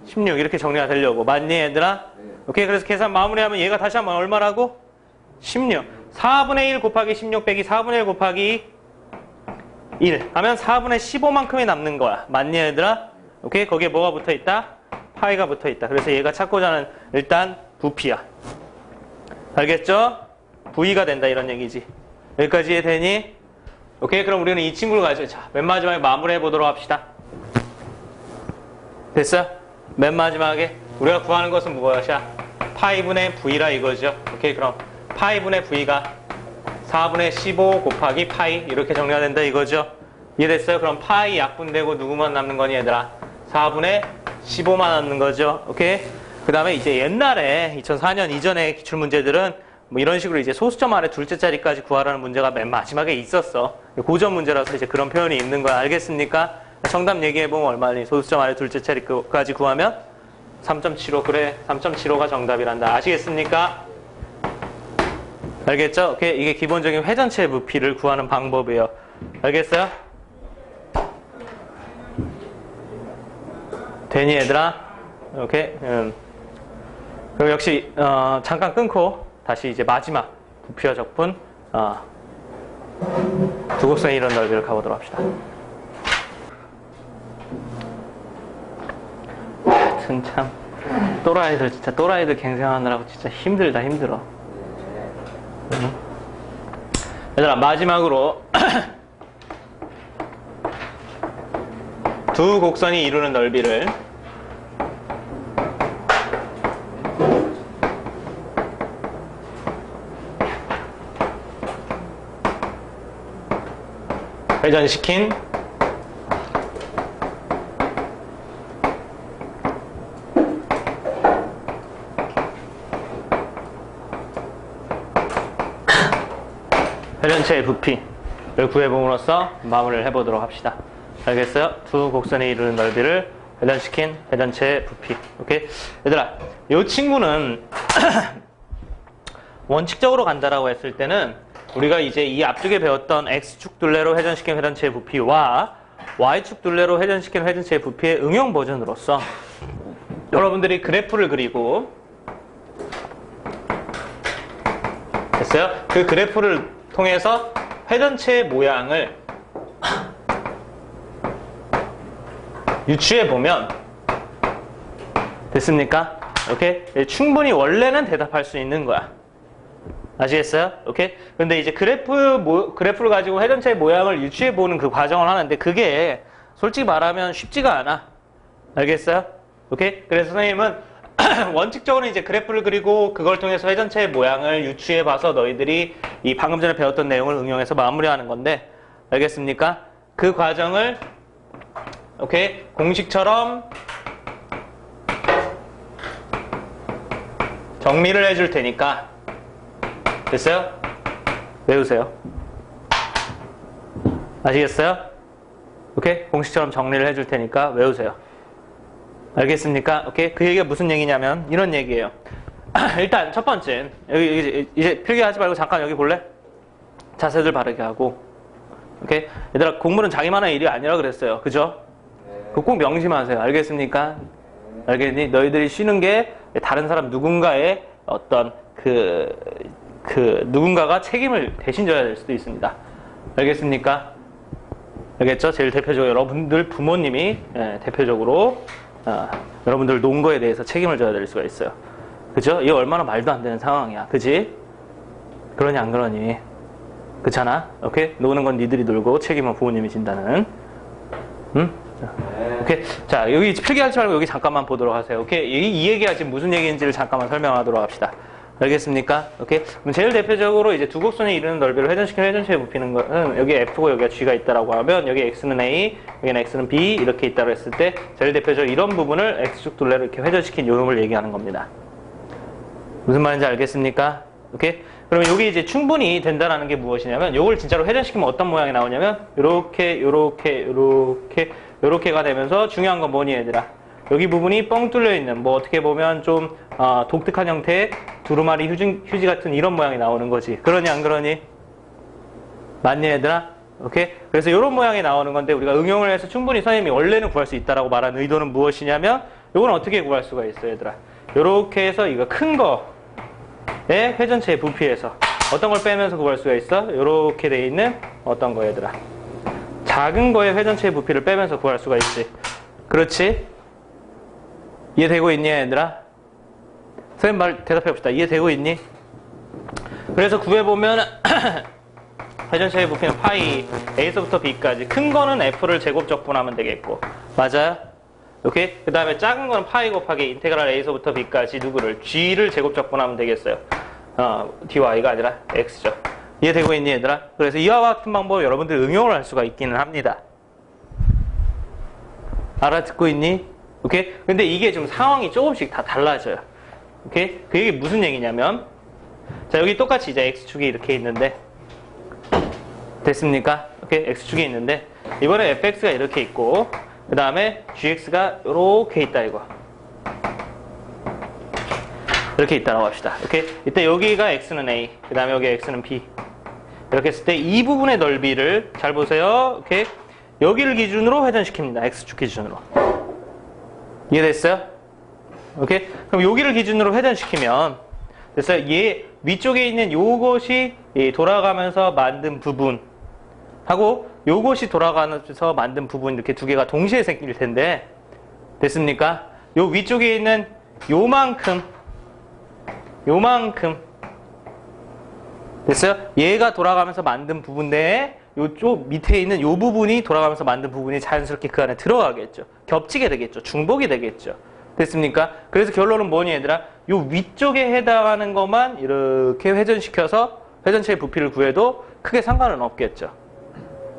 16 이렇게 정리가 되려고. 맞니 얘들아? 오케이. 그래서 계산 마무리하면 얘가 다시 한번 얼마라고? 16. 4분의 1 곱하기 16 빼기 4분의 1 곱하기 1 하면 4분의 15만큼이 남는 거야. 맞니 얘들아? 오케이. 거기에 뭐가 붙어있다? 파이가 붙어있다. 그래서 얘가 찾고자 하는 일단 부피야. 알겠죠? V가 된다 이런 얘기지. 여기까지 이해되니? 오케이. 그럼 우리는 이 친구를 가지고 자, 맨 마지막에 마무리해 보도록 합시다. 됐어? 맨 마지막에 우리가 구하는 것은 무엇이야? 파이분의 V라 이거죠. 오케이. 그럼 파이분의 V가 4분의 15 곱하기 파이 이렇게 정리가 된다 이거죠. 이해됐어요? 그럼 파이 약분되고 누구만 남는 거니 얘들아? 4분의 15만 남는 거죠. 오케이? 그 다음에 이제 옛날에 2004년 이전의 기출문제들은 뭐 이런 식으로 이제 소수점 아래 둘째 자리까지 구하라는 문제가 맨 마지막에 있었어. 고전 문제라서 이제 그런 표현이 있는 거야. 알겠습니까? 정답 얘기해보면 얼마니? 소수점 아래 둘째 자리까지 구하면 3.75. 그래. 3.75가 정답이란다. 아시겠습니까? 알겠죠? 오케이. 이게 기본적인 회전체의 부피를 구하는 방법이에요. 알겠어요? 되니 얘들아? 오케이. 그럼 역시 잠깐 끊고 다시 이제 마지막 부피와 적분 두 곡선의 이론 넓이를 가보도록 합시다. 하여튼 참 또라이들 갱생하느라고 진짜 힘들어. 얘들아, 마지막으로 두 곡선이 이루는 넓이를 회전시킨 회전체의 부피를 구해봄으로써 마무리를 해보도록 합시다. 알겠어요? 두 곡선이 이루는 넓이를 회전시킨 회전체의 부피. 오케이? 얘들아, 이 친구는 원칙적으로 간다라고 했을 때는 우리가 이제 이 앞쪽에 배웠던 X축 둘레로 회전시킨 회전체의 부피와 Y축 둘레로 회전시킨 회전체의 부피의 응용 버전으로서 여러분들이 그래프를 그리고 됐어요? 그 그래프를 통해서 회전체의 모양을 유추해 보면 됐습니까? 오케이? 충분히 원래는 대답할 수 있는 거야. 아시겠어요? 오케이? 근데 이제 그래프를 가지고 회전체의 모양을 유추해 보는 그 과정을 하는데 그게 솔직히 말하면 쉽지가 않아. 알겠어요? 오케이? 그래서 선생님은 원칙적으로 이제 그래프를 그리고 그걸 통해서 회전체의 모양을 유추해 봐서 너희들이 이 방금 전에 배웠던 내용을 응용해서 마무리하는 건데 알겠습니까? 그 과정을 오케이? 공식처럼 정리를 해줄 테니까 됐어요? 외우세요. 아시겠어요? 오케이? 공식처럼 정리를 해줄 테니까 외우세요. 알겠습니까? 오케이? 그 얘기가 무슨 얘기냐면 이런 얘기예요. 일단 첫 번째 여기 이제 필기하지 말고 잠깐 여기 볼래? 자세들 바르게 하고 오케이? 얘들아 공부는 자기만의 일이 아니라 그랬어요. 그죠? 그거 꼭 명심하세요. 알겠습니까? 알겠니? 너희들이 쉬는 게 다른 사람 누군가의 어떤 누군가가 책임을 대신 져야 될 수도 있습니다. 알겠습니까? 알겠죠? 제일 대표적으로 여러분들 부모님이 대표적으로 여러분들 논 거에 대해서 책임을 져야 될 수가 있어요. 그죠? 이게 얼마나 말도 안 되는 상황이야. 그지? 그러니 안 그러니? 그렇잖아? 오케이? 노는 건 니들이 놀고 책임은 부모님이 진다는. 응? 오케이? 자, 여기 필기하지 말고 여기 잠깐만 보도록 하세요. 오케이? 이 얘기가 지금 무슨 얘기인지를 잠깐만 설명하도록 합시다. 알겠습니까? 오케이? 그럼 제일 대표적으로 이제 두 곡선이 이루는 넓이를 회전시킨 회전체에 부피는 거는 여기 F고 여기가 G가 있다라고 하면 여기 X는 A, 여기는 X는 B 이렇게 있다고 했을 때 제일 대표적으로 이런 부분을 X축 둘레로 이렇게 회전시킨 요형을 얘기하는 겁니다. 무슨 말인지 알겠습니까? 오케이? 그러면 여기 이제 충분히 된다라는 게 무엇이냐면 요걸 진짜로 회전시키면 어떤 모양이 나오냐면 요렇게가 되면서 중요한 건 뭐니 얘들아? 여기 부분이 뻥 뚫려 있는 뭐 어떻게 보면 좀 독특한 형태의 두루마리 휴지 같은 이런 모양이 나오는 거지. 그러니 안 그러니? 맞니 얘들아? 오케이? 그래서 이런 모양이 나오는 건데 우리가 응용을 해서 충분히 선생님이 원래는 구할 수 있다라고 말한 의도는 무엇이냐면 이건 어떻게 구할 수가 있어 얘들아? 요렇게 해서 이거 큰 거의 회전체의 부피에서 어떤 걸 빼면서 구할 수가 있어? 요렇게 돼 있는 어떤 거 얘들아? 작은 거의 회전체의 부피를 빼면서 구할 수가 있지. 그렇지? 이해되고 있니 얘들아? 선생님 말 대답해 봅시다. 이해되고 있니? 그래서 구해보면 회전체의 부피는 파이 A서부터 B까지 큰 거는 F를 제곱 적분하면 되겠고 맞아요? 오케이? 그 다음에 작은 거는 파이 곱하기 인테그랄 A서부터 B까지 누구를? G를 제곱 적분하면 되겠어요. dy가 아니라 x죠. 이해되고 있니 얘들아? 그래서 이와 같은 방법을 여러분들 응용을 할 수가 있기는 합니다. 알아듣고 있니? 오케이? 근데 이게 좀 상황이 조금씩 다 달라져요. 오케이? 그 얘기 무슨 얘기냐면 자 여기 똑같이 이제 x축이 이렇게 있는데 됐습니까? 오케이? x축이 있는데 이번에 fx가 이렇게 있고 그 다음에 gx가 이렇게 있다 이거. 이렇게 있다라고 합시다. 오케이? 이때 여기가 x는 a, 그 다음에 여기 x는 b. 이렇게 했을 때 이 부분의 넓이를 잘 보세요. 오케이? 여기를 기준으로 회전시킵니다. x축 기준으로. 이해됐어요? 오케이? 그럼 여기를 기준으로 회전시키면 됐어요? 얘 위쪽에 있는 요것이 돌아가면서 만든 부분 하고 요것이 돌아가면서 만든 부분 이렇게 두 개가 동시에 생길 텐데 됐습니까? 요 위쪽에 있는 요만큼 됐어요? 얘가 돌아가면서 만든 부분 내에 요쪽 밑에 있는 요 부분이 돌아가면서 만든 부분이 자연스럽게 그 안에 들어가겠죠. 겹치게 되겠죠. 중복이 되겠죠. 됐습니까? 그래서 결론은 뭐니 얘들아? 요 위쪽에 해당하는 것만 이렇게 회전시켜서 회전체의 부피를 구해도 크게 상관은 없겠죠.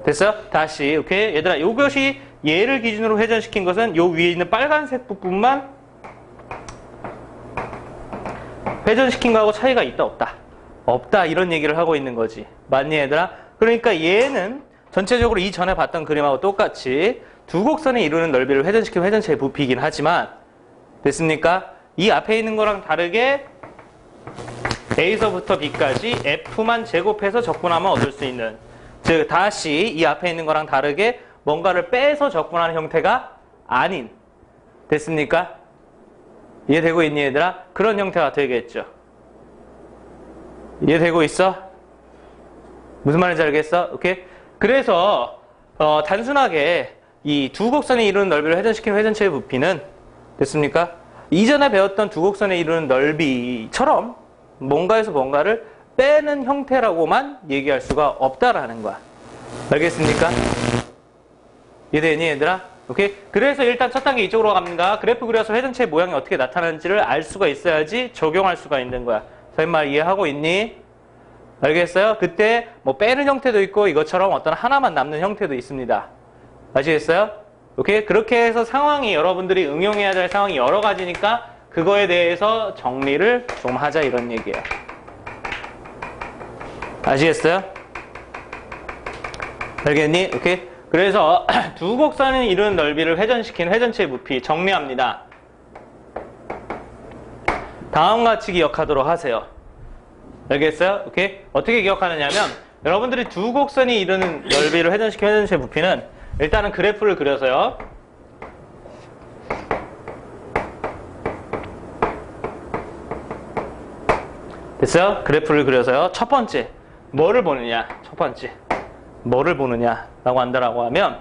됐어요? 다시 오케이? 얘들아 요것이 얘를 기준으로 회전시킨 것은 요 위에 있는 빨간색 부분만 회전시킨 거하고 차이가 있다 없다? 없다 이런 얘기를 하고 있는 거지. 맞니 얘들아? 그러니까 얘는 전체적으로 이전에 봤던 그림하고 똑같이 두 곡선이 이루는 넓이를 회전시키는 회전체의 부피이긴 하지만 됐습니까? 이 앞에 있는 거랑 다르게 A서부터 B까지 F만 제곱해서 적분하면 얻을 수 있는 즉 다시 이 앞에 있는 거랑 다르게 뭔가를 빼서 적분하는 형태가 아닌 됐습니까? 이해되고 있니 얘들아? 그런 형태가 되겠죠. 이해되고 있어? 무슨 말인지 알겠어? 오케이? 그래서 단순하게 이 두 곡선이 이루는 넓이를 회전시키는 회전체의 부피는 됐습니까? 이전에 배웠던 두 곡선에 이루는 넓이처럼 뭔가에서 뭔가를 빼는 형태라고만 얘기할 수가 없다라는 거야. 알겠습니까? 이해되니 얘들아? 오케이? 그래서 일단 첫 단계 이쪽으로 갑니다. 그래프 그려서 회전체의 모양이 어떻게 나타나는지를 알 수가 있어야지 적용할 수가 있는 거야. 선생님 말 이해하고 있니? 알겠어요? 그때 뭐 빼는 형태도 있고 이것처럼 어떤 하나만 남는 형태도 있습니다. 아시겠어요? 오케이? 그렇게 해서 상황이 여러분들이 응용해야 될 상황이 여러 가지니까 그거에 대해서 정리를 좀 하자 이런 얘기예요. 아시겠어요? 알겠니? 오케이? 그래서 두 곡선이 이루는 넓이를 회전시킨 회전체의 부피 정리합니다. 다음과 같이 기억하도록 하세요. 알겠어요? 오케이? 어떻게 기억하느냐면 여러분들이 두 곡선이 이루는 넓이를 회전시킨 회전체의 부피는 일단은 그래프를 그려서요. 됐어요? 그래프를 그려서요. 첫 번째 뭐를 보느냐? 첫 번째 뭐를 보느냐라고 한다라고 하면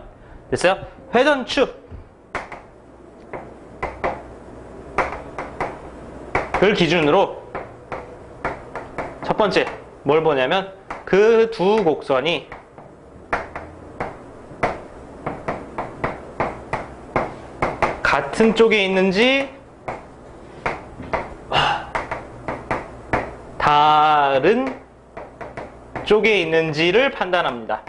됐어요? 회전축을 기준으로 첫 번째 뭘 보냐면 그 두 곡선이 같은 쪽에 있는지 다른 쪽에 있는지를 판단합니다.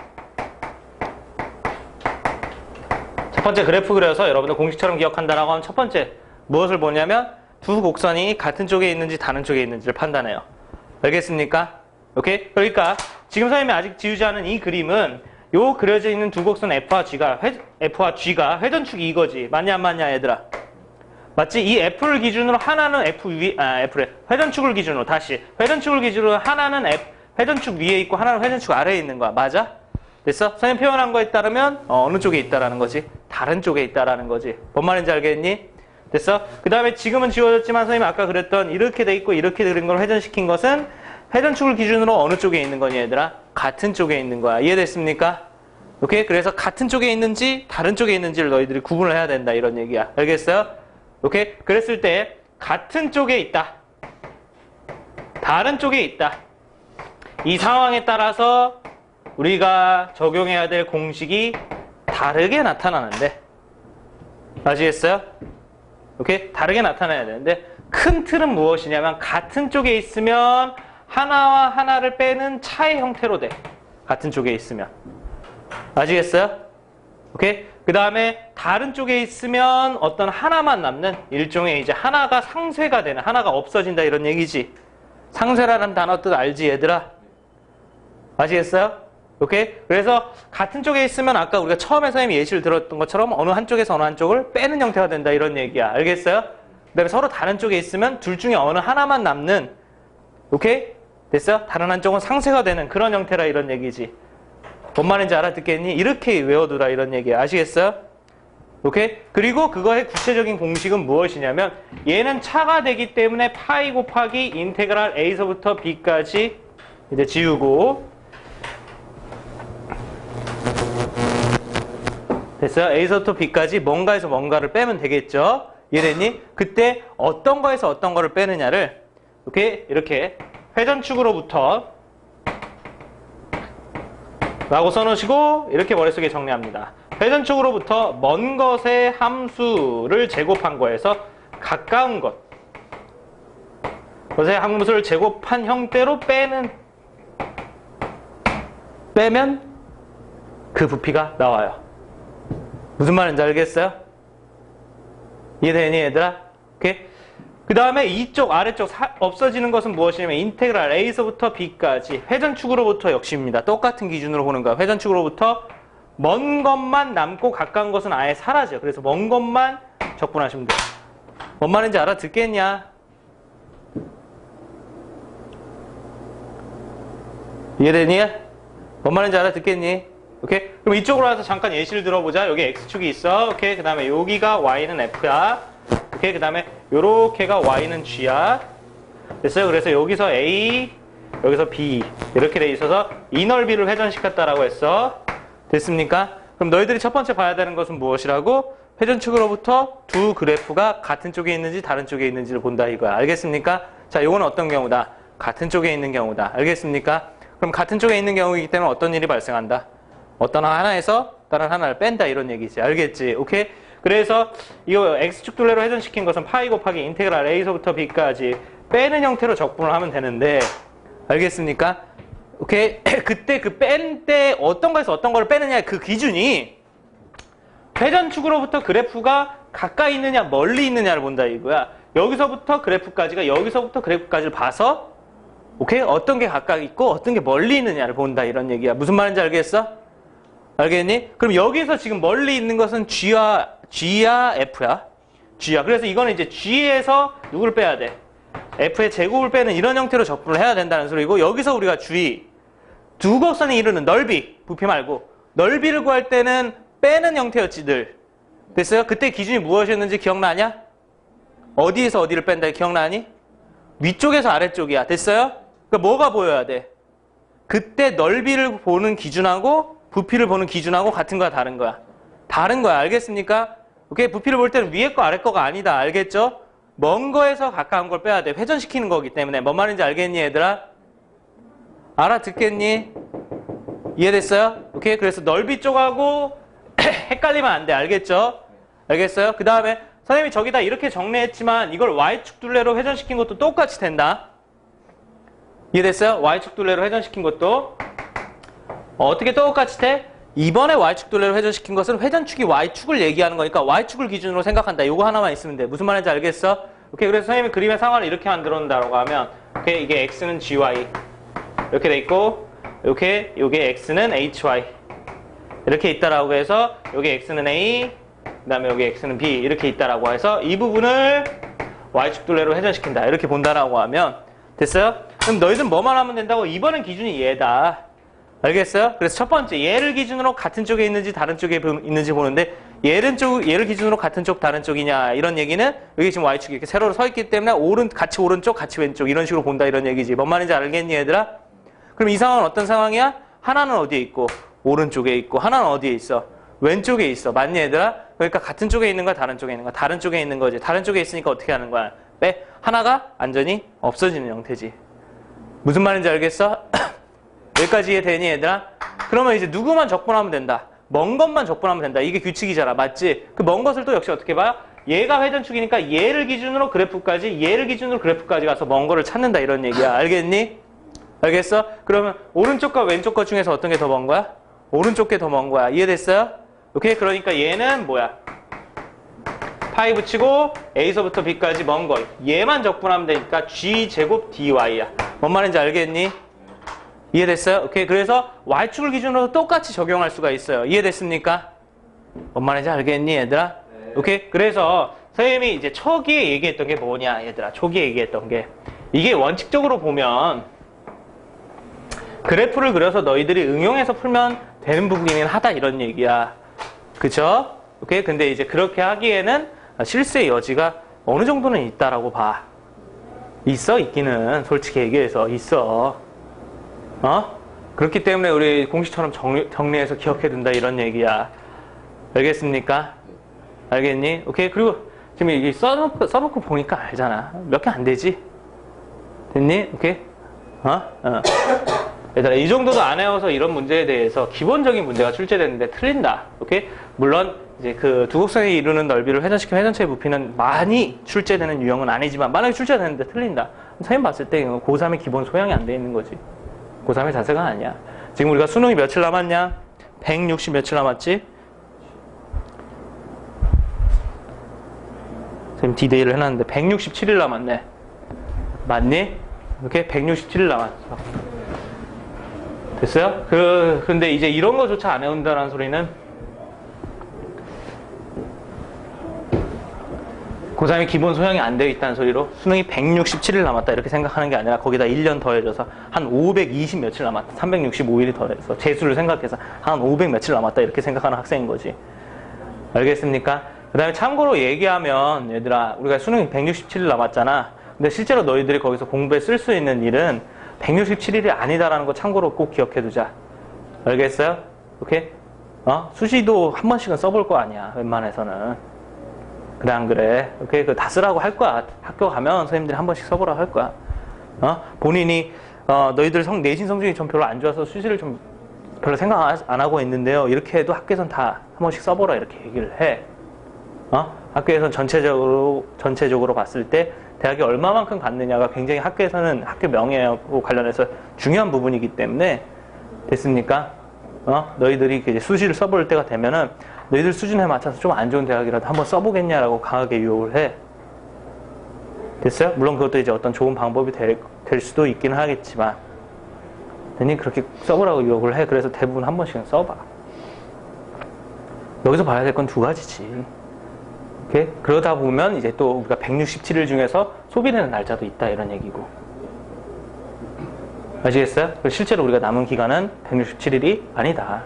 첫 번째 그래프 그려서 여러분들 공식처럼 기억한다라고 하면 첫 번째 무엇을 보냐면 두 곡선이 같은 쪽에 있는지 다른 쪽에 있는지를 판단해요. 알겠습니까? 오케이? 그러니까 지금 선생님이 아직 지우지 않은 이 그림은 요 그려져 있는 두 곡선 F와 G가 회전축이 이거지. 맞냐 안 맞냐 얘들아? 맞지? 이 F를 기준으로 하나는 회전축을 기준으로 다시 회전축을 기준으로 하나는 회전축 위에 있고 하나는 회전축 아래에 있는 거야. 맞아? 됐어? 선생님 표현한 거에 따르면 어느 쪽에 있다라는 거지? 다른 쪽에 있다라는 거지. 뭔 말인지 알겠니? 됐어? 그 다음에 지금은 지워졌지만 선생님이 아까 그랬던 이렇게 돼 있고 이렇게 그린 걸 회전시킨 것은 회전축을 기준으로 어느 쪽에 있는 거니 얘들아? 같은 쪽에 있는 거야. 이해됐습니까? 오케이? 그래서 같은 쪽에 있는지 다른 쪽에 있는지를 너희들이 구분을 해야 된다 이런 얘기야. 알겠어요? 오케이? 그랬을 때 같은 쪽에 있다. 다른 쪽에 있다. 이 상황에 따라서 우리가 적용해야 될 공식이 다르게 나타나는데 아시겠어요? 오케이? 다르게 나타나야 되는데 큰 틀은 무엇이냐면 같은 쪽에 있으면 하나와 하나를 빼는 차의 형태로 돼. 같은 쪽에 있으면. 아시겠어요? 오케이? 그 다음에 다른 쪽에 있으면 어떤 하나만 남는 일종의 이제 하나가 상쇄가 되는, 하나가 없어진다 이런 얘기지. 상쇄라는 단어 뜻 알지 얘들아? 아시겠어요? 오케이? 그래서 같은 쪽에 있으면 아까 우리가 처음에 선생님이 예시를 들었던 것처럼 어느 한쪽에서 어느 한쪽을 빼는 형태가 된다 이런 얘기야. 알겠어요? 그다음에 서로 다른 쪽에 있으면 둘 중에 어느 하나만 남는, 오케이? 됐어? 다른 한쪽은 상쇄가 되는 그런 형태라 이런 얘기지. 뭔 말인지 알아듣겠니? 이렇게 외워두라 이런 얘기야. 아시겠어요? 오케이? 그리고 그거의 구체적인 공식은 무엇이냐면 얘는 차가 되기 때문에 파이 곱하기 인테그랄 a서부터 b까지 이제 지우고, 됐어요? a서부터 b까지 뭔가에서 뭔가를 빼면 되겠죠? 이해됐니? 그때 어떤 거에서 어떤 거를 빼느냐를, 오케이? 이렇게 회전축으로부터 라고 써놓으시고 이렇게 머릿속에 정리합니다. 회전축으로부터 먼 것의 함수를 제곱한 거에서 가까운 것의 함수를 제곱한 형태로 빼면 그 부피가 나와요. 무슨 말인지 알겠어요? 이해되니 얘들아? 오케이? 그 다음에 이쪽 아래쪽 없어지는 것은 무엇이냐면 인테그랄 a서부터 b까지 회전축으로부터 역시입니다. 똑같은 기준으로 보는 거야. 회전축으로부터 먼 것만 남고 가까운 것은 아예 사라져. 그래서 먼 것만 적분하시면 돼요. 뭔 말인지 알아듣겠냐? 이해되니? 뭔 말인지 알아듣겠니? 오케이? 그럼 이쪽으로 와서 잠깐 예시를 들어보자. 여기 x축이 있어. 오케이? 그 다음에 여기가 y는 f야. 오케이? 그 다음에 요렇게가 y는 g야. 됐어요? 그래서 여기서 a, 여기서 b 이렇게 돼 있어서 이 넓이를 회전시켰다라고 했어. 됐습니까? 그럼 너희들이 첫 번째 봐야 되는 것은 무엇이라고? 회전축으로부터 두 그래프가 같은 쪽에 있는지 다른 쪽에 있는지를 본다 이거야. 알겠습니까? 자, 요건 어떤 경우다? 같은 쪽에 있는 경우다. 알겠습니까? 그럼 같은 쪽에 있는 경우이기 때문에 어떤 일이 발생한다? 어떤 하나에서 다른 하나를 뺀다 이런 얘기지. 알겠지? 오케이? 그래서 이거 x축 둘레로 회전시킨 것은 파이 곱하기 인테그랄 a서부터 b까지 빼는 형태로 적분을 하면 되는데, 알겠습니까? 오케이? 그때 그 뺀 때 어떤 거에서 어떤 거를 빼느냐 그 기준이 회전축으로부터 그래프가 가까이 있느냐 멀리 있느냐를 본다 이거야. 여기서부터 그래프까지가 여기서부터 그래프까지를 봐서, 오케이? 어떤 게 가까이 있고 어떤 게 멀리 있느냐를 본다 이런 얘기야. 무슨 말인지 알겠어? 알겠니? 그럼 여기서 지금 멀리 있는 것은 G야 F야. G야. 그래서 이거는 이제 G에서 누구를 빼야 돼? F의 제곱을 빼는 이런 형태로 적분을 해야 된다는 소리고, 여기서 우리가 주의, 두 곡선이 이루는 넓이, 부피 말고 넓이를 구할 때는 빼는 형태였지 늘. 됐어요? 그때 기준이 무엇이었는지 기억나냐? 어디에서 어디를 뺀다 기억나니? 위쪽에서 아래쪽이야. 됐어요? 그러니까 뭐가 보여야 돼? 그때 넓이를 보는 기준하고 부피를 보는 기준하고 같은 거야 다른 거야? 다른 거야. 알겠습니까? 오케이? 부피를 볼 때는 위에 거 아래 거가 아니다. 알겠죠? 먼 거에서 가까운 걸 빼야 돼. 회전시키는 거기 때문에. 뭔 말인지 알겠니 얘들아? 알아듣겠니? 이해됐어요? 오케이? 그래서 넓이 쪽하고 헷갈리면 안 돼. 알겠죠? 알겠어요? 그 다음에 선생님이 저기다 이렇게 정리했지만 이걸 y축 둘레로 회전시킨 것도 똑같이 된다. 이해됐어요? y축 둘레로 회전시킨 것도 어떻게 똑같이 돼? 이번에 y축 둘레로 회전시킨 것은 회전축이 y축을 얘기하는 거니까 y축을 기준으로 생각한다. 요거 하나만 있으면 돼. 무슨 말인지 알겠어? 오케이. 그래서 선생님이 그림의 상황을 이렇게 만들어놓는다고 하면, 오케이. 이게 x는 gy 이렇게 돼 있고, 이렇게 요게 x는 hy 이렇게 있다라고 해서 여기 x는 a, 그다음에 여기 x는 b 이렇게 있다라고 해서 이 부분을 y축 둘레로 회전시킨다. 이렇게 본다라고 하면 됐어요? 그럼 너희들 뭐만 하면 된다고? 이번엔 기준이 얘다. 알겠어요? 그래서 첫 번째, 얘를 기준으로 같은 쪽에 있는지 다른 쪽에 있는지 보는데, 얘를 기준으로 같은 쪽 다른 쪽이냐 이런 얘기는 여기 지금 y축이 이렇게 세로로 서 있기 때문에 같이 오른쪽 같이 왼쪽 이런 식으로 본다 이런 얘기지. 뭔 말인지 알겠니 얘들아? 그럼 이 상황은 어떤 상황이야? 하나는 어디에 있고 오른쪽에 있고 하나는 어디에 있어? 왼쪽에 있어. 맞니 얘들아? 그러니까 같은 쪽에 있는 거야 다른 쪽에 있는 거야? 다른 쪽에 있는 거지. 다른 쪽에 있으니까 어떻게 하는 거야? 빼. 하나가 완전히 없어지는 형태지. 무슨 말인지 알겠어? 여기까지 이해되니 얘들아? 그러면 이제 누구만 적분하면 된다. 먼 것만 적분하면 된다. 이게 규칙이잖아. 맞지? 그 먼 것을 또 역시 어떻게 봐요? 얘가 회전축이니까 얘를 기준으로 그래프까지, 얘를 기준으로 그래프까지 가서 먼 거를 찾는다 이런 얘기야. 알겠니? 알겠어? 그러면 오른쪽과 왼쪽 것 중에서 어떤 게 더 먼 거야? 오른쪽 게 더 먼 거야. 이해됐어요? 오케이? 그러니까 얘는 뭐야? 파이 붙이고 A서부터 B까지 먼 거. 얘만 적분하면 되니까 G제곱 DY야. 뭔 말인지 알겠니? 이해됐어요? 오케이. 그래서 Y축을 기준으로 똑같이 적용할 수가 있어요. 이해됐습니까? 뭔 말인지 알겠니, 얘들아? 네. 오케이. 그래서 선생님이 이제 초기에 얘기했던 게 뭐냐, 얘들아. 초기에 얘기했던 게. 이게 원칙적으로 보면 그래프를 그려서 너희들이 응용해서 풀면 되는 부분이긴 하다, 이런 얘기야. 그쵸? 오케이? 근데 이제 그렇게 하기에는 실수의 여지가 어느 정도는 있다라고 봐. 있어? 있기는. 솔직히 얘기해서. 있어. 그렇기 때문에 우리 공식처럼 정리해서 기억해둔다, 이런 얘기야. 알겠습니까? 알겠니? 오케이? 그리고 지금 이게 써놓고 보니까 알잖아. 몇 개 안 되지? 됐니? 오케이? 얘들아, 이 정도도 안 외워서 이런 문제에 대해서 기본적인 문제가 출제됐는데 틀린다. 오케이? 물론 이제 그 두 곡선이 이루는 넓이를 회전시킨 회전체의 부피는 많이 출제되는 유형은 아니지만 만약에 출제되는데 틀린다. 선생님 봤을 때 고3의 기본 소양이 안 돼 있는 거지. 고3의 자세가 아니야. 지금 우리가 수능이 며칠 남았냐? 160 며칠 남았지? 선생님 디데이를 해놨는데 167일 남았네. 맞니? 이렇게 167일 남았어. 됐어요? 근데 이제 이런 거조차 안 해온다는 소리는 고3이 기본 소양이 안 되어 있다는 소리로 수능이 167일 남았다 이렇게 생각하는 게 아니라 거기다 1년 더해줘서 한 520 며칠 남았다. 365일이 더해서 재수를 생각해서 한 500 며칠 남았다 이렇게 생각하는 학생인 거지. 알겠습니까? 그 다음에 참고로 얘기하면 얘들아, 우리가 수능이 167일 남았잖아. 근데 실제로 너희들이 거기서 공부에 쓸 수 있는 일은 167일이 아니다라는 거 참고로 꼭 기억해두자. 알겠어요? 오케이? 수시도 한 번씩은 써볼 거 아니야, 웬만해서는. 그래, 안 그래? 오케이? 그 다 쓰라고 할 거야. 학교 가면 선생님들이 한 번씩 써보라고 할 거야. 본인이, 너희들 내신 성적이 좀 별로 안 좋아서 수시를 좀 별로 생각 안 하고 있는데요. 이렇게 해도 학교에선 다 한 번씩 써보라, 이렇게 얘기를 해. 학교에선 전체적으로 봤을 때 대학이 얼마만큼 갔느냐가 굉장히 학교에서는 학교 명예하고 관련해서 중요한 부분이기 때문에. 됐습니까? 너희들이 이제 수시를 써볼 때가 되면은 너희들 수준에 맞춰서 좀 안 좋은 대학이라도 한번 써보겠냐라고 강하게 유혹을 해. 됐어요? 물론 그것도 이제 어떤 좋은 방법이 될 수도 있기는 하겠지만, 괜히 그렇게 써보라고 유혹을 해. 그래서 대부분 한 번씩은 써봐. 여기서 봐야 될 건 두 가지지. 오케이? 그러다 보면 이제 또 우리가 167일 중에서 소비되는 날짜도 있다, 이런 얘기고. 아시겠어요? 실제로 우리가 남은 기간은 167일이 아니다.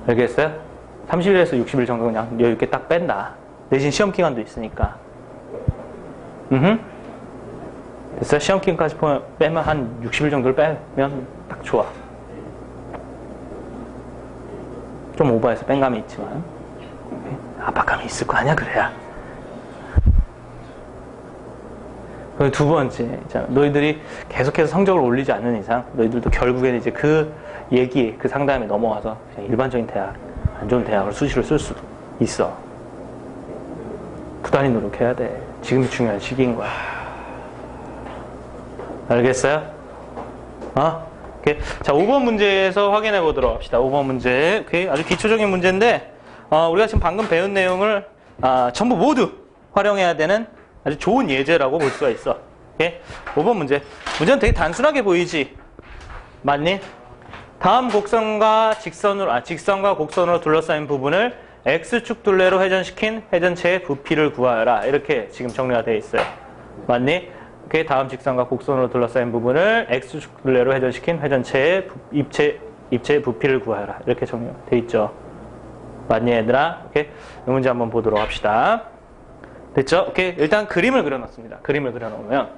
알겠어요? 30일에서 60일 정도 그냥 여유있게 딱 뺀다. 내신 시험 기간도 있으니까. 됐어요? 시험 기간까지 빼면 한 60일 정도를 빼면 딱 좋아. 좀 오버해서 뺀 감이 있지만 압박감이 있을 거 아니야, 그래야. 그리고 두 번째, 있잖아. 너희들이 계속해서 성적을 올리지 않는 이상 너희들도 결국에는 이제 그 얘기, 그 상담에 넘어와서 그냥 일반적인 대학, 안 좋은 대학을 수시로 쓸 수도 있어. 부단히 노력해야 돼. 지금이 중요한 시기인 거야. 알겠어요? 오케이. 자, 5번 문제에서 확인해 보도록 합시다. 5번 문제. 오케이. 아주 기초적인 문제인데, 우리가 지금 방금 배운 내용을, 전부 모두 활용해야 되는 아주 좋은 예제라고 볼 수가 있어. 오케이. 5번 문제. 문제는 되게 단순하게 보이지? 맞니? 다음 곡선과 직선과 곡선으로 둘러싸인 부분을 X축 둘레로 회전시킨 회전체의 부피를 구하여라. 이렇게 지금 정리가 되어 있어요. 맞니? 오케이. 다음 직선과 곡선으로 둘러싸인 부분을 X축 둘레로 회전시킨 회전체의 입체의 부피를 구하여라. 이렇게 정리가 되어 있죠. 맞니, 얘들아? 오케이. 이 문제 한번 보도록 합시다. 됐죠? 오케이. 일단 그림을 그려놓습니다. 그림을 그려놓으면.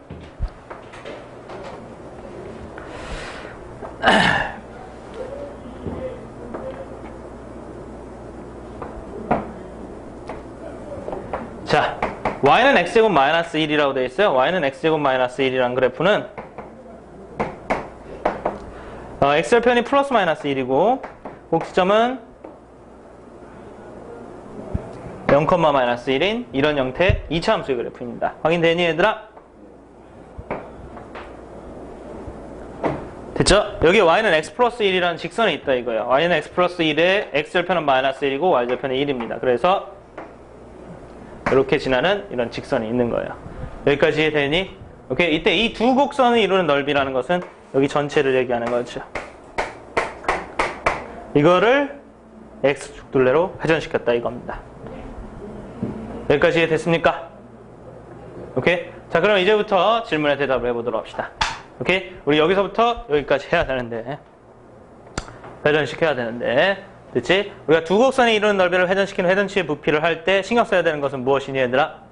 자, y는 x제곱 마이너스 1이라고 되어 있어요. y는 x제곱 마이너스 1이라는 그래프는 x절편이 플러스 마이너스 1이고 꼭지점은 0, 마이너스 1인 이런 형태 2차 함수의 그래프입니다. 확인되니, 얘들아? 됐죠? 여기 y는 x 플러스 1이라는 직선이 있다 이거예요. y는 x 플러스 1에 x절편은 마이너스 1이고 y절편은 1입니다. 그래서 이렇게 지나는 이런 직선이 있는 거예요. 여기까지 이해되니? 오케이. 이때 이 두 곡선을 이루는 넓이라는 것은 여기 전체를 얘기하는 거죠. 이거를 x축 둘레로 회전시켰다 이겁니다. 여기까지 이해됐습니까? 오케이? 자, 그럼 이제부터 질문에 대답을 해보도록 합시다. 오케이? 우리 여기서부터 여기까지 해야 되는데, 회전시켜야 되는데, 됐지? 우리가 두 곡선이 이루는 넓이를 회전시키는 회전치의 부피를 할 때 신경 써야 되는 것은 무엇이니, 얘들아?